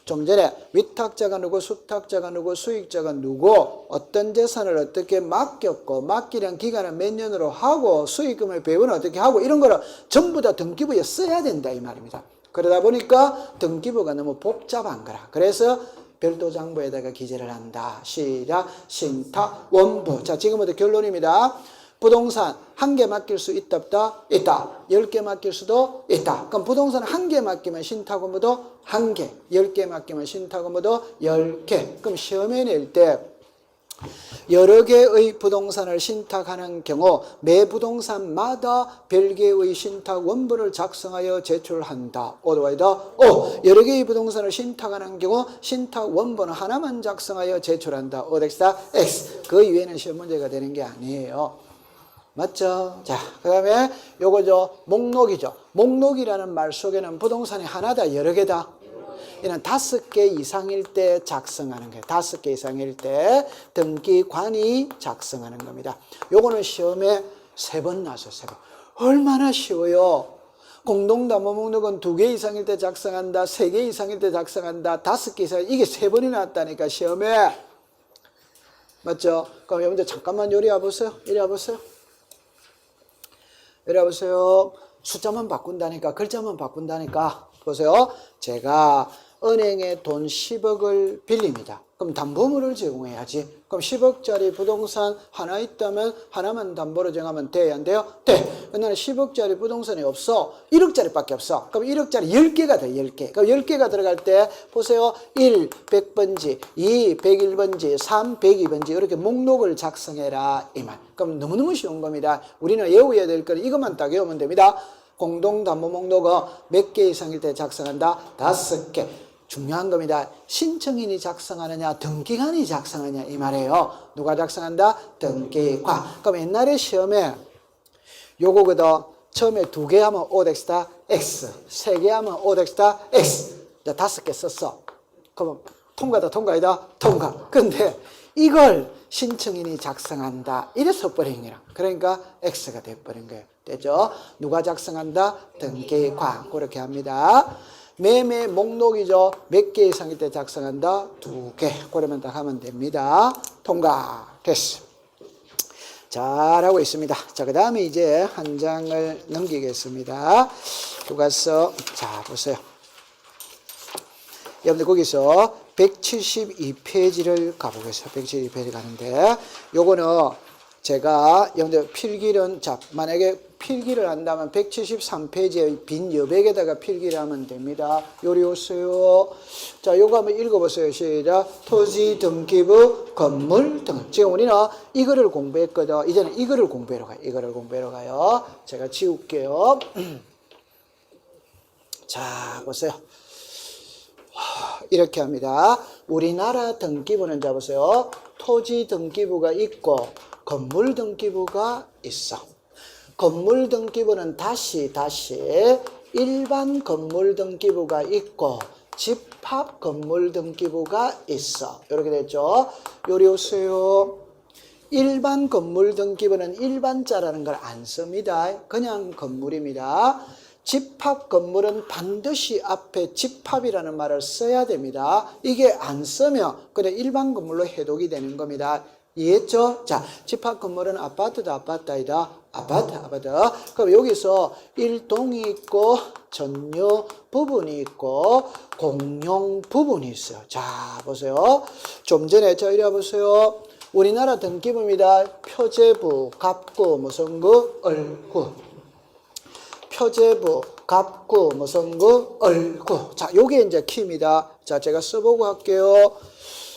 좀 전에 위탁자가 누구, 수탁자가 누구, 수익자가 누구, 어떤 재산을 어떻게 맡겼고, 맡기는 기간은 몇 년으로 하고, 수익금의 배분은 어떻게 하고, 이런 거를 전부 다 등기부에 써야 된다, 이 말입니다. 그러다 보니까 등기부가 너무 복잡한 거라. 그래서 별도 장부에다가 기재를 한다. 시작, 신탁, 원부. 자, 지금부터 결론입니다. 부동산 한 개 맡길 수 있다 없다? 있다. 10개 맡길 수도 있다. 그럼 부동산 한 개 맡기면 신탁업무도 한 개, 10개 맡기면 신탁업무도 10개. 그럼 시험에 낼 때 여러 개의 부동산을 신탁하는 경우 매 부동산마다 별개의 신탁 원본을 작성하여 제출한다. 오더와이더 여러 개의 부동산을 신탁하는 경우 신탁 원본 하나만 작성하여 제출한다. 오덱스다 X. 그 이외에는 시험 문제가 되는 게 아니에요. 맞죠? 자, 그 다음에 요거죠. 목록이죠. 목록이라는 말 속에는 부동산이 하나다, 여러 개다? 이는 5개 이상일 때 작성하는 거예요. 5개 이상일 때 등기관이 작성하는 겁니다. 요거는 시험에 3번 나왔어요. 3번. 얼마나 쉬워요. 공동담보 목록은 2개 이상일 때 작성한다. 3개 이상일 때 작성한다. 5개 이상. 이게 3번이 나왔다니까 시험에. 맞죠? 그럼 여러분들 잠깐만 요리 와보세요. 이리 와보세요. 이리 와보세요. 숫자만 바꾼다니까, 글자만 바꾼다니까. 보세요. 제가 은행에 돈 10억을 빌립니다. 그럼 담보물을 제공해야지. 그럼 10억짜리 부동산 하나 있다면 하나만 담보로 정하면 돼야 안 돼요? 돼. 나는 10억짜리 부동산이 없어. 1억짜리밖에 없어. 그럼 1억짜리 10개가 돼, 10개. 그럼 10개가 들어갈 때 보세요. 1, 100번지, 2, 101번지, 3, 102번지 이렇게 목록을 작성해라 이 말. 그럼 너무너무 쉬운 겁니다. 우리는 외워야 될 거는 이것만 딱 외우면 됩니다. 공동담보 목록은 몇 개 이상일 때 작성한다? 5개. 중요한 겁니다. 신청인이 작성하느냐, 등기관이 작성하느냐 이 말이에요. 누가 작성한다? 등기관. 그럼 옛날에 시험에 요거거든. 처음에 2개 하면 오덱스다 X, 3개 하면 오덱스다 X. 자, 5개 썼어. 그럼 통과다, 통과이다, 통과. 근데 이걸 신청인이 작성한다. 이래서 버린 거야. 그러니까 X가 돼버린 거예요. 됐죠? 누가 작성한다? 등기관. 그렇게 합니다. 매매 목록이죠. 몇 개 이상일 때 작성한다? 2개. 그러면 딱 하면 됩니다. 통과. 됐어. 잘하고 있습니다. 자, 그 다음에 이제 한 장을 넘기겠습니다. 교과서. 자, 보세요. 여러분들 거기서 172페이지를 가보겠어요. 172페이지 가는데, 요거는 제가 여러분들 필기는, 자, 만약에 필기를 한다면 173페이지에 빈 여백에다가 필기를 하면 됩니다. 요리 오세요. 자, 요거 한번 읽어보세요. 시작. 토지 등기부 건물 등. 지금 우리는 이거를 공부했거든. 이제는 이거를 공부하러 가요. 이거를 공부하러 가요. 제가 지울게요. 자, 보세요. 이렇게 합니다. 우리나라 등기부는 잡으세요. 토지 등기부가 있고 건물 등기부가 있어. 건물 등기부는 다시 일반 건물 등기부가 있고 집합 건물 등기부가 있어. 이렇게 됐죠. 요리 오세요. 일반 건물 등기부는 일반자라는 걸 안 씁니다. 그냥 건물입니다. 집합 건물은 반드시 앞에 집합이라는 말을 써야 됩니다. 이게 안 쓰면 그냥 일반 건물로 해독이 되는 겁니다. 이해했죠? 자, 집합 건물은 아파트다, 아파트이다. 아파트. 그럼 여기서 일동이 있고 전유 부분이 있고 공용 부분이 있어요. 자, 보세요. 좀 전에 저 이리 와보세요. 우리나라 등기부입니다. 표제부, 갑구, 무성구, 얼구. 표제부, 갑구, 무성구, 얼구. 자, 요게 이제 키입니다. 자, 제가 써보고 할게요.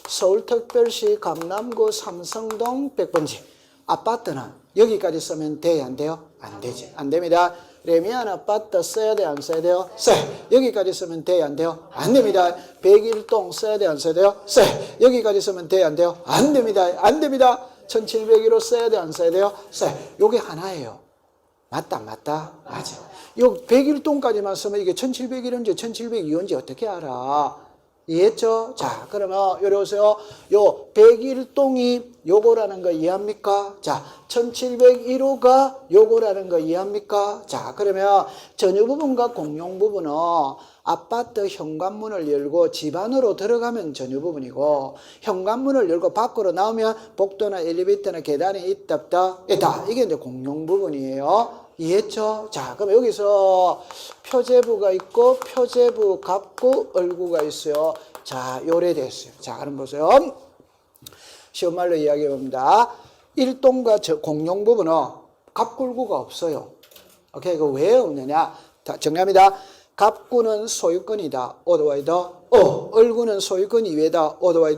서울특별시 강남구 삼성동 100번지. 아파트는 여기까지 쓰면 돼요, 안 돼요? 안 되지. 안 됩니다. 레미안 아파트 써야 돼, 안 써야 돼요? 써요. 여기까지 쓰면 돼요, 안 돼요? 안 됩니다. 101동 써야 돼, 안 써야 돼요? 써요. 여기까지 쓰면 돼요, 안 돼요? 안 됩니다. 안 됩니다. 1701호 써야 돼, 안 써야 돼요? 써요. 요게 하나예요. 맞다, 맞다? 맞아. 요 101동까지만 쓰면 이게 1701호인지 1702호인지 어떻게 알아? 이해했죠? 자, 그러면 요리 오세요. 요 101동이 요거라는 거 이해합니까? 자, 1701호가 요거라는 거 이해합니까? 자, 그러면 전유 부분과 공용 부분은 아파트 현관문을 열고 집 안으로 들어가면 전유 부분이고 현관문을 열고 밖으로 나오면 복도나 엘리베이터나 계단이 있다 없다? 있다. 이게 이제 공용 부분이에요. 이해했죠? 자, 그럼 여기서 표제부가 있고 표제부 갑구 얼구가 있어요. 자, 요래 됐어요. 자, 그럼 보세요. 쉬운 말로 이야기해 봅니다. 일동과 공용 부분은 갑굴구가 없어요. 오케이, 그 왜 없느냐? 정리합니다. 갑구는 소유권이다. otherwise, 을구는 소유권 이외다. otherwise,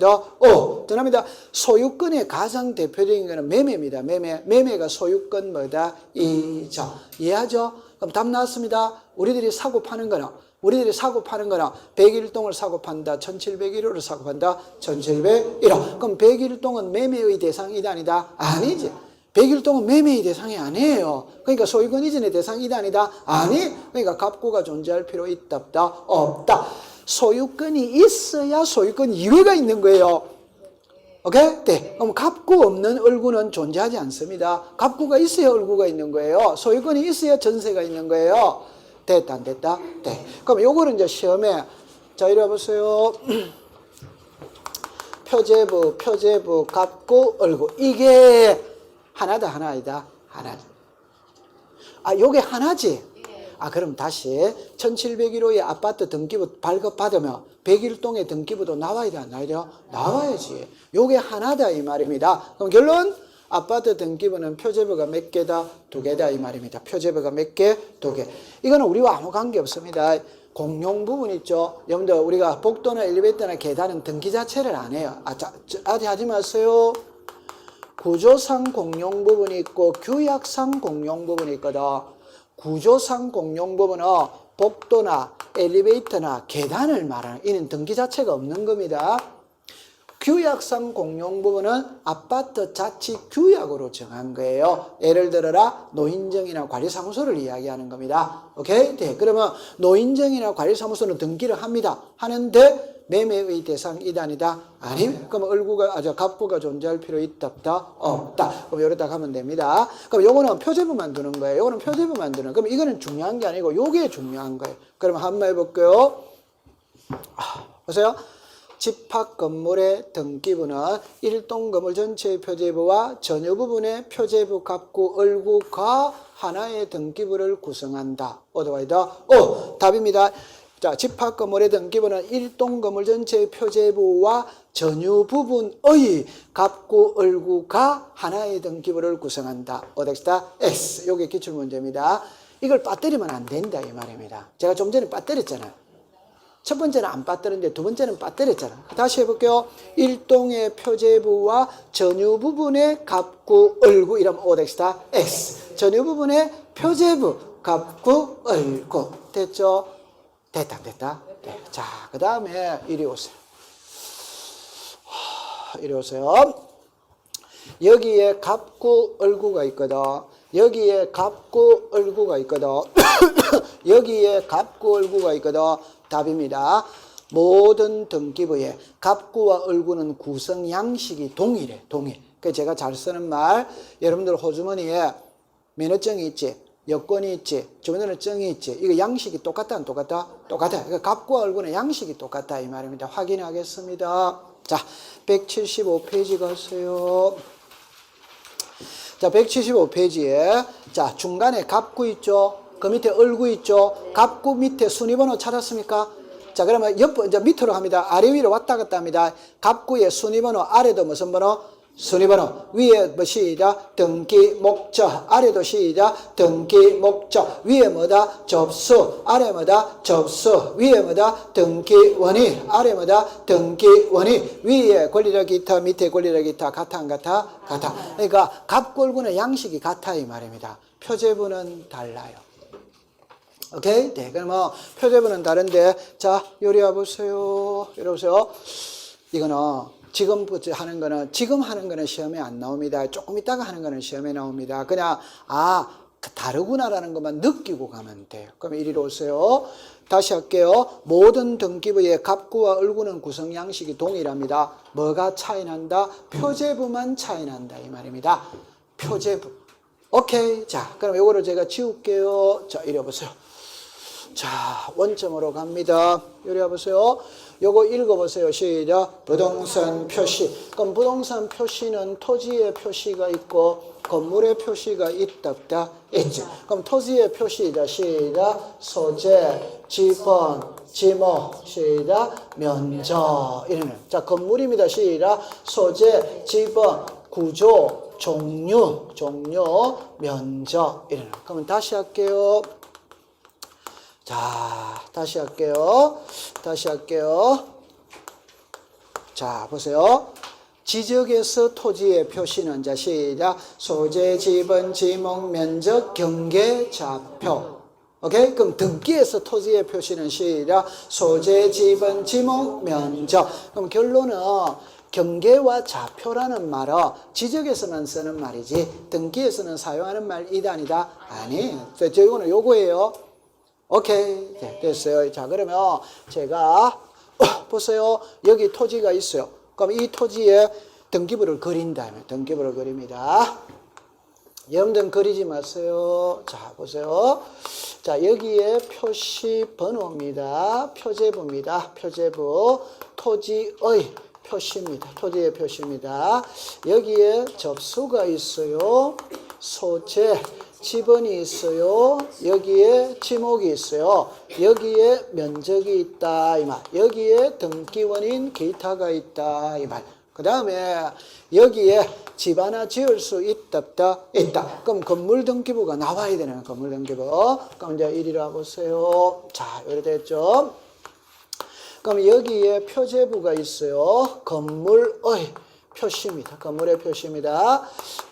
정리합니다. 소유권의 가장 대표적인 것은 매매입니다. 매매가 소유권 뭐다? 이자. 이해하죠? 그럼 답 나왔습니다. 우리들이 사고 파는 거는 101동을 사고 판다. 1701호를 사고 판다. 1701호. 그럼 101동은 매매의 대상이다 아니다? 아니지. 101동은 매매의 대상이 아니에요. 그러니까 소유권 이전의 대상이다 아니다? 아니. 그러니까 갑구가 존재할 필요 있다 없다? 없다. 소유권이 있어야 소유권 이외가 있는 거예요. 오케이? 네. 그럼 갑구 없는 을구는 존재하지 않습니다. 갑구가 있어야 을구가 있는 거예요. 소유권이 있어야 전세가 있는 거예요. 됐다 안 됐다? 네. 그럼 요거는 이제 시험에 자 이리 와보세요. 표제부, 갑구, 을구. 이게 하나다 하나 아니다? 하나다. 아 요게 하나지? 아 그럼 다시 1701호의 아파트 등기부 발급받으면 101동의 등기부도 나와야 돼 안 나와야 돼요? 나와야지. 요게 하나다 이 말입니다. 그럼 결론? 아파트 등기부는 표제부가 몇 개다? 2개다 이 말입니다. 표제부가 몇 개? 2개. 이거는 우리와 아무 관계 없습니다. 공용 부분 있죠. 여러분들 우리가 복도나 엘리베이터나 계단은 등기 자체를 안 해요. 아직 하지 마세요. 구조상 공용 부분이 있고 규약상 공용 부분이 있거든. 구조상 공용 부분은 복도나 엘리베이터나 계단을 말하는 이는 등기 자체가 없는 겁니다. 규약상 공용 부분은 아파트 자치 규약으로 정한 거예요. 예를 들어라 노인정이나 관리사무소를 이야기하는 겁니다. 오케이? 네. 그러면 노인정이나 관리사무소는 등기를 합니다. 하는데 매매의 대상이다 아니다? 아니? 그럼 갑구가 존재할 필요 있다 없다? 없다. 그럼 여기다 가면 됩니다. 그럼 요거는 표제부만 두는 거예요. 요거는 표제부만 두는. 그럼 이거는 중요한 게 아니고 요게 중요한 거예요. 그러면 한번 해볼게요. 보세요. 집합 건물의 등기부는 일동 건물 전체의 표제부와 전유 부분의 표제부 갑구 을구가 하나의 등기부를 구성한다. 답입니다. 자, 집합 건물의 등기부는 일동 건물 전체의 표제부와 전유 부분의 갑구 을구가 하나의 등기부를 구성한다. X. 요게 기출 문제입니다. 이걸 빠뜨리면 안 된다 이 말입니다. 제가 좀 전에 빠뜨렸잖아요. 첫 번째는 안 빠뜨렸는데 두 번째는 빠뜨렸잖아. 다시 해볼게요. 일동의 표제부와 전유 부분의 갑구 을구 이러면 X. 전유 부분의 표제부 갑구 을구. 됐죠? 됐다. 네. 자, 그 다음에 이리 오세요. 이리 오세요. 여기에 갑구 을구가 있거든. 여기에 갑구 을구가 있거든. 여기에 갑구 을구가 있거든. 답입니다. 모든 등기부에 갑구와 을구는 구성 양식이 동일해. 그 제가 잘 쓰는 말, 여러분들 호주머니에 면허증이 있지, 여권이 있지, 주민등록증이 있지. 이거 양식이 똑같다 안 똑같다? 똑같아. 그러니까 갑구와 을구는 양식이 똑같다 이 말입니다. 확인하겠습니다. 자, 175페이지 가세요. 자, 175페이지에 자 중간에 갑구 있죠. 그 밑에 을구 있죠. 갑구 밑에 순위번호 찾았습니까? 자, 그러면 이제 밑으로 합니다. 아래 위로 왔다 갔다 합니다. 갑구의 순위번호, 아래도 무슨 번호? 순위번호. 위에 뭐 시작? 등기 목적. 아래도 시작? 등기 목적. 위에 뭐다? 접수. 아래 뭐다? 접수. 위에 뭐다? 등기 원인. 아래 뭐다? 등기 원인. 위에 권리적 기타, 밑에 권리적 기타. 같아 안 같아? 같아. 그러니까 갑구 을구는 양식이 같아 이 말입니다. 표제부는 달라요. 오케이? 네. 그러면 표제부는 다른데, 자, 요리 와보세요. 이거는 지금 하는 거는 시험에 안 나옵니다. 조금 있다가 하는 거는 시험에 나옵니다. 그냥, 다르구나라는 것만 느끼고 가면 돼요. 그럼 이리로 오세요. 다시 할게요. 모든 등기부의 갑구와 을구는 구성 양식이 동일합니다. 뭐가 차이 난다? 표제부만 차이 난다. 이 말입니다. 표제부. 오케이. 자, 그럼 요거를 제가 지울게요. 자, 이리 와보세요. 자, 원점으로 갑니다. 요리 와보세요. 요거 읽어보세요. 시작. 부동산 표시. 그럼 부동산 표시는 토지의 표시가 있고 건물의 표시가 있다 없다? 있지. 그럼 토지의 표시다. 시작. 소재, 지번, 지목, 시작. 면적. 이러면. 자, 건물입니다. 시작. 소재, 지번, 구조, 종류, 면적. 이래요. 그러면 다시 할게요. 자, 다시 할게요. 자, 보세요. 지적에서 토지의 표시는 자 시작. 소재, 지번, 지목, 면적, 경계, 좌표. 오케이? 그럼 등기에서 토지의 표시는 시작. 소재, 지번, 지목, 면적. 그럼 결론은 경계와 좌표라는 말은 지적에서만 쓰는 말이지 등기에서는 사용하는 말이다 아니다? 아니. 그래서 이거는 요거예요. 오케이. 네, 됐어요. 자, 그러면 제가 보세요. 여기 토지가 있어요. 그럼 이 토지에 등기부를 그린다. 등기부를 그립니다. 여러분들은 그리지 마세요. 자, 보세요. 자, 여기에 표시 번호입니다. 표제부입니다. 표제부. 토지의 표시입니다. 토지의 표시입니다. 여기에 접수가 있어요. 소재, 지번이 있어요. 여기에 지목이 있어요. 여기에 면적이 있다 이 말. 여기에 등기원인 기타가 있다 이 말. 그 다음에 여기에 집 하나 지을 수 있다 없다? 있다. 그럼 건물 등기부가 나와야 되는 건물 등기부. 그럼 이제 이리라 보세요. 자, 이렇게 됐죠. 그럼 여기에 표제부가 있어요. 건물의 표시입니다. 건물의 표시입니다.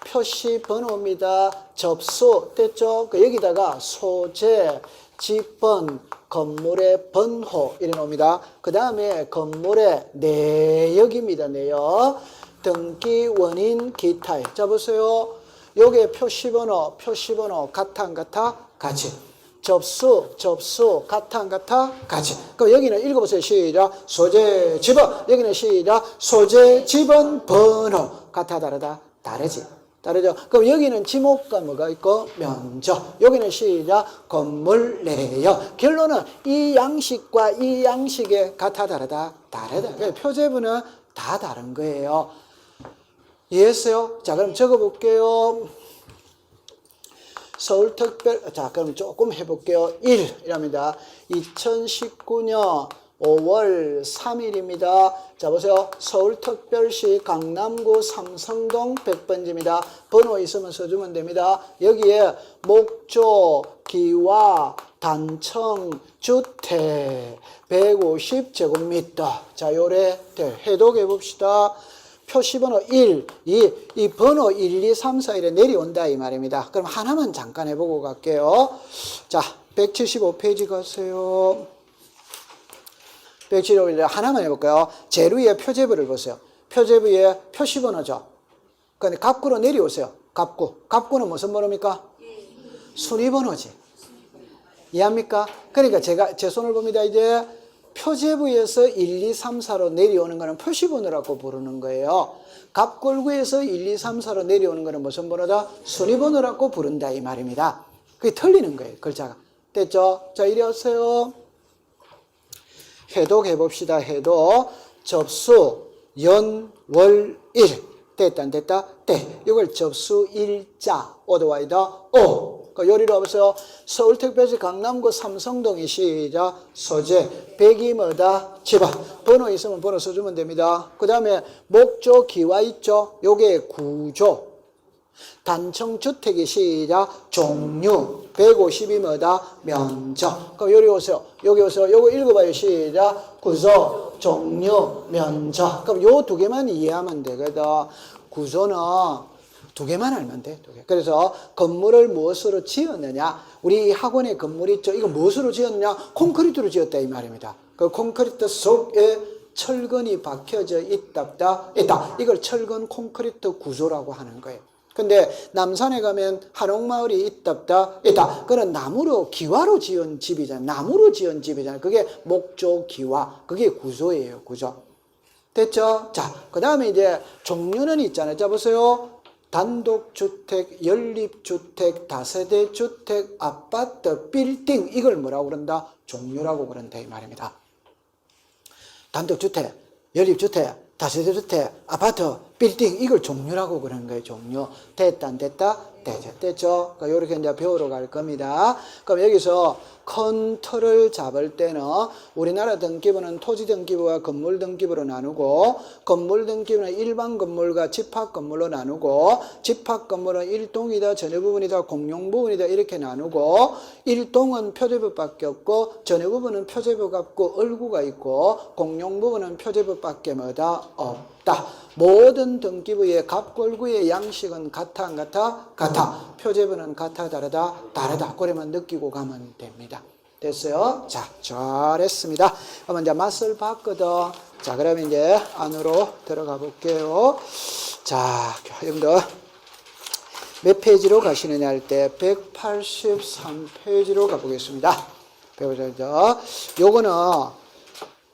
표시 번호입니다. 접수 됐죠? 여기다가 소재, 지번, 건물의 번호 이래 놓습니다. 그 다음에 건물의 내역입니다. 내역. 등기 원인 기타. 자, 보세요. 요게 표시번호 같아 안 같아? 같이. 접수 같아 안 같아? 같이. 그럼 여기는 읽어보세요. 시작. 소재 지번. 여기는 시작. 소재 지번 번호. 같아 다르다? 다르지. 다르죠? 그럼 여기는 지목과 뭐가 있고 면적. 여기는 시작. 건물 내역. 결론은 이 양식과 이 양식의 같아 다르다? 다르다. 그러니까 표제부는 다 다른 거예요. 이해했어요? 자, 그럼 적어볼게요. 서울특별, 자, 그럼 조금 해볼게요. 1이랍니다. 2019년 5월 3일입니다. 자, 보세요. 서울특별시 강남구 삼성동 100번지입니다. 번호 있으면 써주면 됩니다. 여기에 목조, 기와, 단청, 주택, 150제곱미터. 자, 요래 해독해 봅시다. 표시번호 1, 이 번호 1, 2, 3, 4, 1에 내려온다 이 말입니다. 그럼 하나만 잠깐 해보고 갈게요. 자, 175페이지 가세요. 175페이지 하나만 해볼까요? 제일 위에 표제부를 보세요. 표제부에 표시번호죠. 그런데 갑구로 내려오세요. 갑구는 무슨 번호입니까? 순위번호지. 이해합니까? 그러니까 제가 제 손을 봅니다. 이제 표제부에서 1, 2, 3, 4로 내려오는 거는 표시번호라고 부르는 거예요. 갑골구에서 1, 2, 3, 4로 내려오는 거는 무슨 번호다? 순위번호라고 부른다 이 말입니다. 그게 틀리는 거예요. 글자가. 됐죠? 자, 이리 오세요. 해독해 봅시다. 해독. 접수, 연, 월, 일. 됐다 안 됐다? 네. 이걸 접수 일자. 오더와이더 오. 요리로 와보세요. 서울특별시 강남구 삼성동이 시작. 소재 100이 뭐다? 지번. 번호 있으면 번호 써주면 됩니다. 그 다음에 목조 기와 있죠. 요게 구조. 단청주택이 시작. 종류 150이 뭐다? 면적. 그럼 요리 오세요. 여기 오세요. 요거 읽어봐요. 시작. 구조, 종류, 면적. 그럼 요 두 개만 이해하면 되거든. 구조는 두 개만 알면 돼. 두 개. 그래서 건물을 무엇으로 지었느냐? 우리 학원의 건물 있죠? 이거 무엇으로 지었느냐? 콘크리트로 지었다 이 말입니다. 그 콘크리트 속에 철근이 박혀져 있다. 이걸 철근 콘크리트 구조라고 하는 거예요. 근데 남산에 가면 한옥마을이 있다. 그건 나무로 기와로 지은 집이잖아요. 나무로 지은 집이잖아요. 그게 목조 기와. 그게 구조예요. 구조. 됐죠? 자, 그 다음에 이제 종류는 있잖아요. 자, 보세요. 단독주택, 연립주택, 다세대주택, 아파트, 빌딩 이걸 뭐라고 그런다? 종류라고 그런다 이 말입니다. 단독주택, 연립주택, 다세대주택, 아파트, 빌딩 이걸 종류라고 그러는 거예요. 종류. 됐다 안 됐다? 됐죠. 그러니까 이렇게 이제 배우러 갈 겁니다. 그럼 여기서 큰 틀을 잡을 때는 우리나라 등기부는 토지 등기부와 건물 등기부로 나누고, 건물 등기부는 일반 건물과 집합 건물로 나누고, 집합 건물은 일동이다, 전유 부분이다, 공용 부분이다 이렇게 나누고, 일동은 표제부밖에 없고, 전유 부분은 표제부가 없고 얼구가 있고, 공용 부분은 표제부밖에 뭐다 없다. 모든 등기부의 갑골구의 양식은 같아 안 같아? 같아. 표제부는 같아 다르다? 다르다. 그러면 느끼고 가면 됩니다. 됐어요? 자, 잘했습니다. 그러면 이제 맛을 봤거든. 자, 그러면 이제 안으로 들어가 볼게요. 자, 여러분들 몇 페이지로 가시느냐 할 때 183페이지로 가보겠습니다. 배우자. 요거는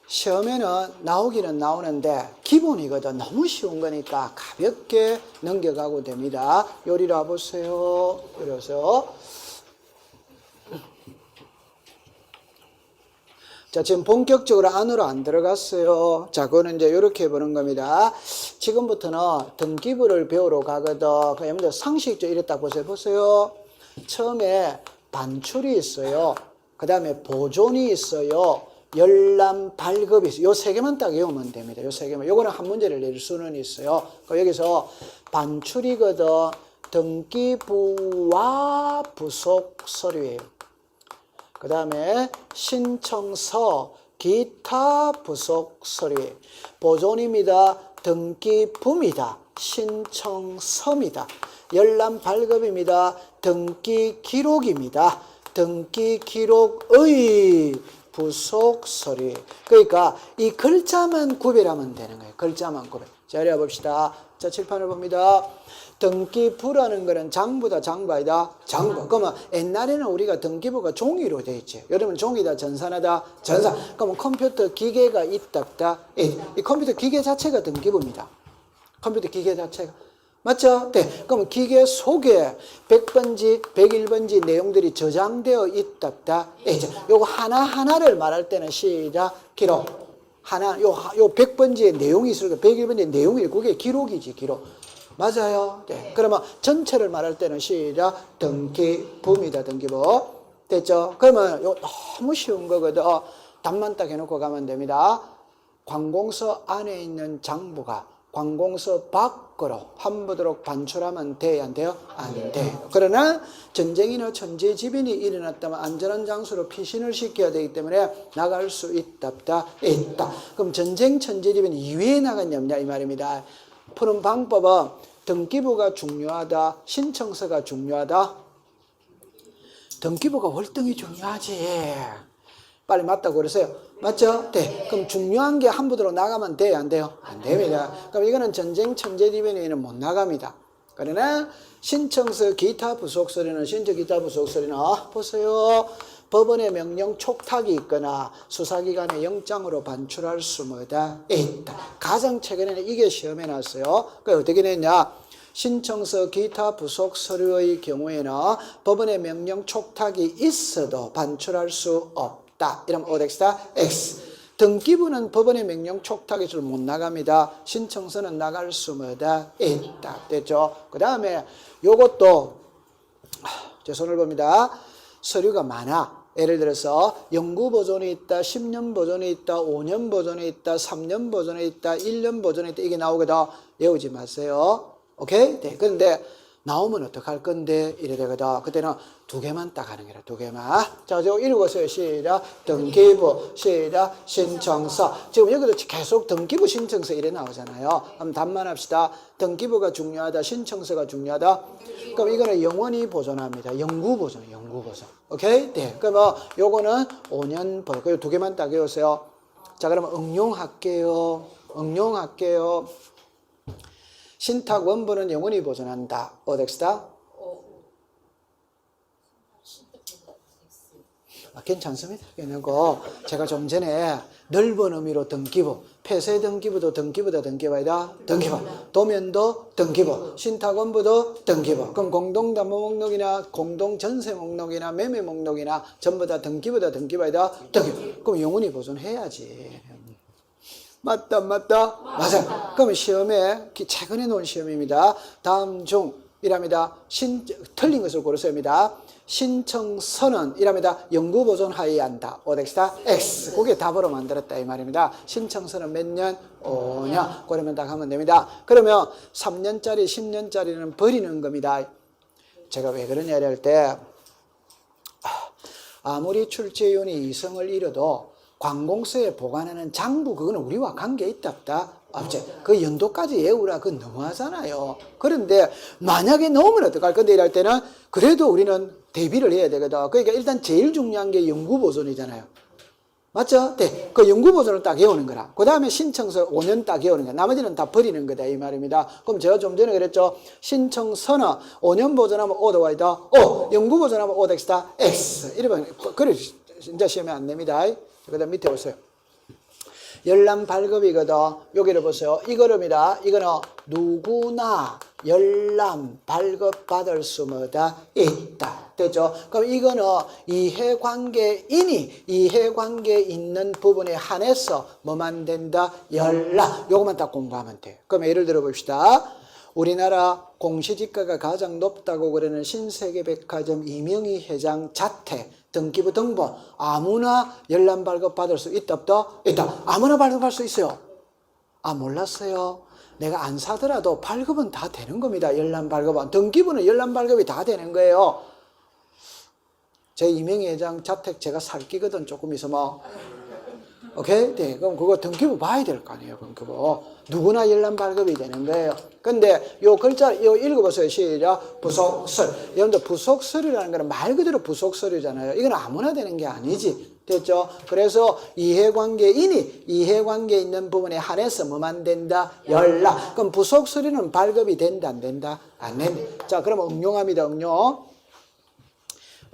시험에는 나오기는 나오는데 기본이거든. 너무 쉬운 거니까 가볍게 넘겨가고 됩니다. 요리로 와보세요. 그래서 자, 지금 본격적으로 안으로 안 들어갔어요. 자, 그거는 이제 이렇게 보는 겁니다. 지금부터는 등기부를 배우러 가거든. 여러분들 상식적으로 이랬다 보세요. 처음에 반출이 있어요. 그 다음에 보존이 있어요. 열람, 발급이 있어요. 요 세 개만 딱 외우면 됩니다. 요 세 개만. 요거는 한 문제를 낼 수는 있어요. 여기서 반출이거든. 등기부와 부속 서류예요. 그 다음에 신청서, 기타 부속 서류예요. 보존입니다. 등기부입니다. 신청서입니다. 열람, 발급입니다. 등기 기록입니다. 등기 기록의 부속 서류. 그러니까 이 글자만 구별하면 되는 거예요. 글자만 구별. 자, 이래 봅시다. 자, 칠판을 봅니다. 등기부라는 거는 장부다, 장부 아니다? 장부. 그러면 옛날에는 우리가 등기부가 종이로 돼 있지. 여러분 종이다, 전산하다, 전산. 그러면 컴퓨터 기계가 있다. 이 컴퓨터 기계 자체가 등기부입니다. 컴퓨터 기계 자체가. 맞죠? 네. 그럼 기계 속에 100번지, 101번지 내용들이 저장되어 있다. 요거 하나하나를 말할 때는 시작, 기록. 요 100번지의 내용이 있으니까 101번지의 내용이 그게 기록이지, 기록. 맞아요. 네. 그러면 전체를 말할 때는 시작, 등기부입니다, 등기부. 됐죠? 그러면 요 너무 쉬운 거거든. 답만 딱 해놓고 가면 됩니다. 관공서 안에 있는 장부가 관공서 밖으로 한부도록 반출하면 돼요? 안 돼요? 안 돼요. 그러나 전쟁이나 천재지변이 일어났다면 안전한 장소로 피신을 시켜야 되기 때문에 나갈 수 있다. 그럼 전쟁, 천재지변 이외에 나갔냐 없냐 이 말입니다. 푸는 방법은 등기부가 중요하다, 신청서가 중요하다. 등기부가 월등히 중요하지. 빨리 맞다고 그러세요. 맞죠? 네. 그럼 중요한 게 한부도로 나가면 돼요? 안 돼요? 안 됩니다. 그럼 이거는 전쟁 천재지변에는 못 나갑니다. 그러나 신청서 기타 부속 서류는 신청 기타 부속 서류는 보세요. 법원의 명령 촉탁이 있거나 수사기관의 영장으로 반출할 수 뭐다? 있다. 가장 최근에는 이게 시험에 났어요. 그러니까 어떻게 냈냐? 신청서 기타 부속 서류의 경우에는 법원의 명령 촉탁이 있어도 반출할 수 없다. 이러면 OX다? X. 등기부는 법원의 명령 촉탁이 못 나갑니다. 신청서는 나갈 수 뭐다? 있다. 됐죠? 그 다음에 요것도 제 손을 봅니다. 서류가 많아. 예를 들어서 연구 보존이 있다, 10년 보존이 있다, 5년 보존이 있다, 3년 보존이 있다, 1년 보존이 있다. 이게 나오거든. 외우지 마세요. 오케이? 네. 그런데 나오면 어떡할 건데? 이래 되거든. 그때는 두 개만 딱 하는 거라. 두 개만. 자, 저 읽어보세요. 시작. 등기부, 시작. 신청서. 지금 여기도 계속 등기부, 신청서 이래 나오잖아요. 그럼 답만 합시다. 등기부가 중요하다, 신청서가 중요하다. 그럼 이거는 영원히 보존합니다. 영구 보존, 영구 보존. 오케이? 네. 그러면 요거는 5년 보존. 두 개만 딱 외우세요. 자, 그러면 응용할게요. 응용할게요. 신탁 원본은 영원히 보존한다. 어덱스다? 괜찮습니다. 그리고 제가 좀 전에 넓은 의미로 등기부, 폐쇄 등기부도 등기부다, 등기부이다, 등기부. 도면도 등기부, 신탁 원부도 등기부. 그럼 공동담보 목록이나 공동전세 목록이나 매매 목록이나 전부 다 등기부다, 등기부이다, 등기부. 그럼 영원히 보존해야지. 맞다, 맞다? 맞아요. 그러면 시험에, 최근에 놓은 시험입니다. 다음 중, 이랍니다. 틀린 것을 고르셔야 합니다. 신청서는, 이랍니다. 연구보존하여야 한다. 오덱스다, X. 그게 답으로 만들었다. 이 말입니다. 신청서는 몇 년? 5년. 그러면 딱 하면 됩니다. 그러면 3년짜리, 10년짜리는 버리는 겁니다. 제가 왜 그러냐 할 때, 아무리 출제위원이 이성을 잃어도 관공서에 보관하는 장부 그거는 우리와 관계 있다 없다? 없지. 그 연도까지 외우라 그건 너무하잖아요. 그런데 만약에 넣으면 어떡할 건데 이럴 때는 그래도 우리는 대비를 해야 되거든. 그러니까 일단 제일 중요한 게 연구보존이잖아요. 맞죠? 네. 그 연구보존을 딱 외우는 거라. 그 다음에 신청서 5년 딱 외우는 거야. 나머지는 다 버리는 거다 이 말입니다. 그럼 제가 좀 전에 그랬죠. 신청서는 5년 보존하면 O가 있다. O. 연구보존하면 O 덱스다. X. 이러면 그래 진짜 시험에 안 냅니다. 그 다음 밑에 보세요. 열람 발급이거든. 여기를 보세요. 이거입니다. 이거는 누구나 열람 발급받을 수 뭐다? 있다. 됐죠? 그럼 이거는 이해관계인이 이해관계 있는 부분에 한해서 뭐만 된다? 열람. 요것만 딱 공부하면 돼. 그럼 예를 들어 봅시다. 우리나라 공시지가가 가장 높다고 그러는 신세계백화점 이명희 회장 자택 등기부 등본 아무나 열람 발급 받을 수 있다 없다? 있다. 아무나 발급할 수 있어요. 아 몰랐어요. 내가 안 사더라도 발급은 다 되는 겁니다. 열람 발급은. 등기부는 열람 발급이 다 되는 거예요. 제 이명희 회장 자택 제가 살기거든 조금 있으면. 오케이? 네, 그럼 그거 등기부 봐야 될 거 아니에요, 등기부. 누구나 열람 발급이 되는 거예요. 근데 요 글자, 요 읽어보세요. 시작. 부속설. 여러분들 부속설이라는 거는 말 그대로 부속설이잖아요. 이건 아무나 되는 게 아니지. 됐죠? 그래서 이해관계인이 이해관계 있는 부분에 한해서 뭐만 된다? 열람. 그럼 부속설이는 발급이 된다, 안 된다? 안 된다. 자, 그럼 응용합니다, 응용.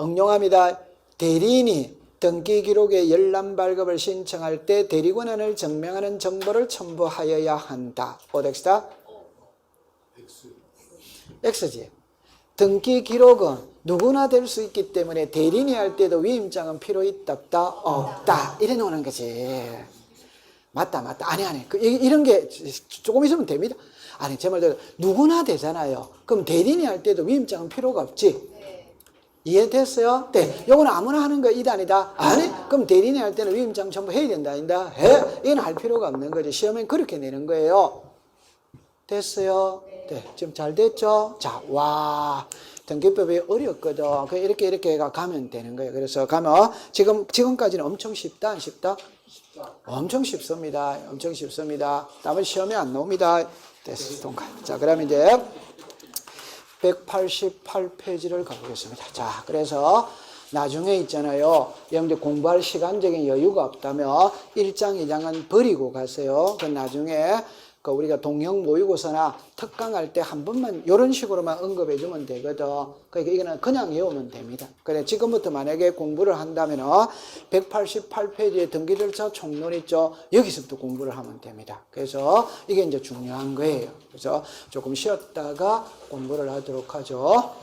응용합니다. 대리인이 등기 기록에 열람 발급을 신청할 때 대리 권한을 증명하는 정보를 첨부하여야 한다. 오덱스다? X지. 등기 기록은 누구나 될 수 있기 때문에 대리인이 할 때도 위임장은 필요 있다 없다? 없다. 이래 놓는 거지. 맞다 맞다. 아니 이런 게 조금 있으면 됩니다. 아니 제 말대로 누구나 되잖아요. 그럼 대리인이 할 때도 위임장은 필요가 없지. 이해됐어요? 네. 요거는 아무나 하는 거 이다 아니다? 아니? 그럼 대리인이 할 때는 위임장 전부 해야 된다 아니다? 해? 이건 할 필요가 없는 거지. 시험엔 그렇게 내는 거예요. 됐어요? 네. 지금 잘 됐죠? 자, 와. 등기법이 어렵거든. 이렇게 가면 되는 거예요. 그래서 가면 지금까지는 엄청 쉽다, 안 쉽다? 엄청 쉽습니다. 엄청 쉽습니다. 다음은 시험에 안 나옵니다. 됐어, 통과. 자, 그럼 이제 188페이지를 가보겠습니다. 자, 그래서 나중에 있잖아요. 여러분들 공부할 시간적인 여유가 없다면 1장, 2장은 버리고 가세요. 그 나중에 우리가 동형 모의고사나 특강할 때 한 번만 이런 식으로만 언급해 주면 되거든. 그러니까 이거는 그냥 외우면 됩니다. 그래 지금부터 만약에 공부를 한다면 188페이지의 등기절차 총론 있죠. 여기서부터 공부를 하면 됩니다. 그래서 이게 이제 중요한 거예요. 그래서 조금 쉬었다가 공부를 하도록 하죠.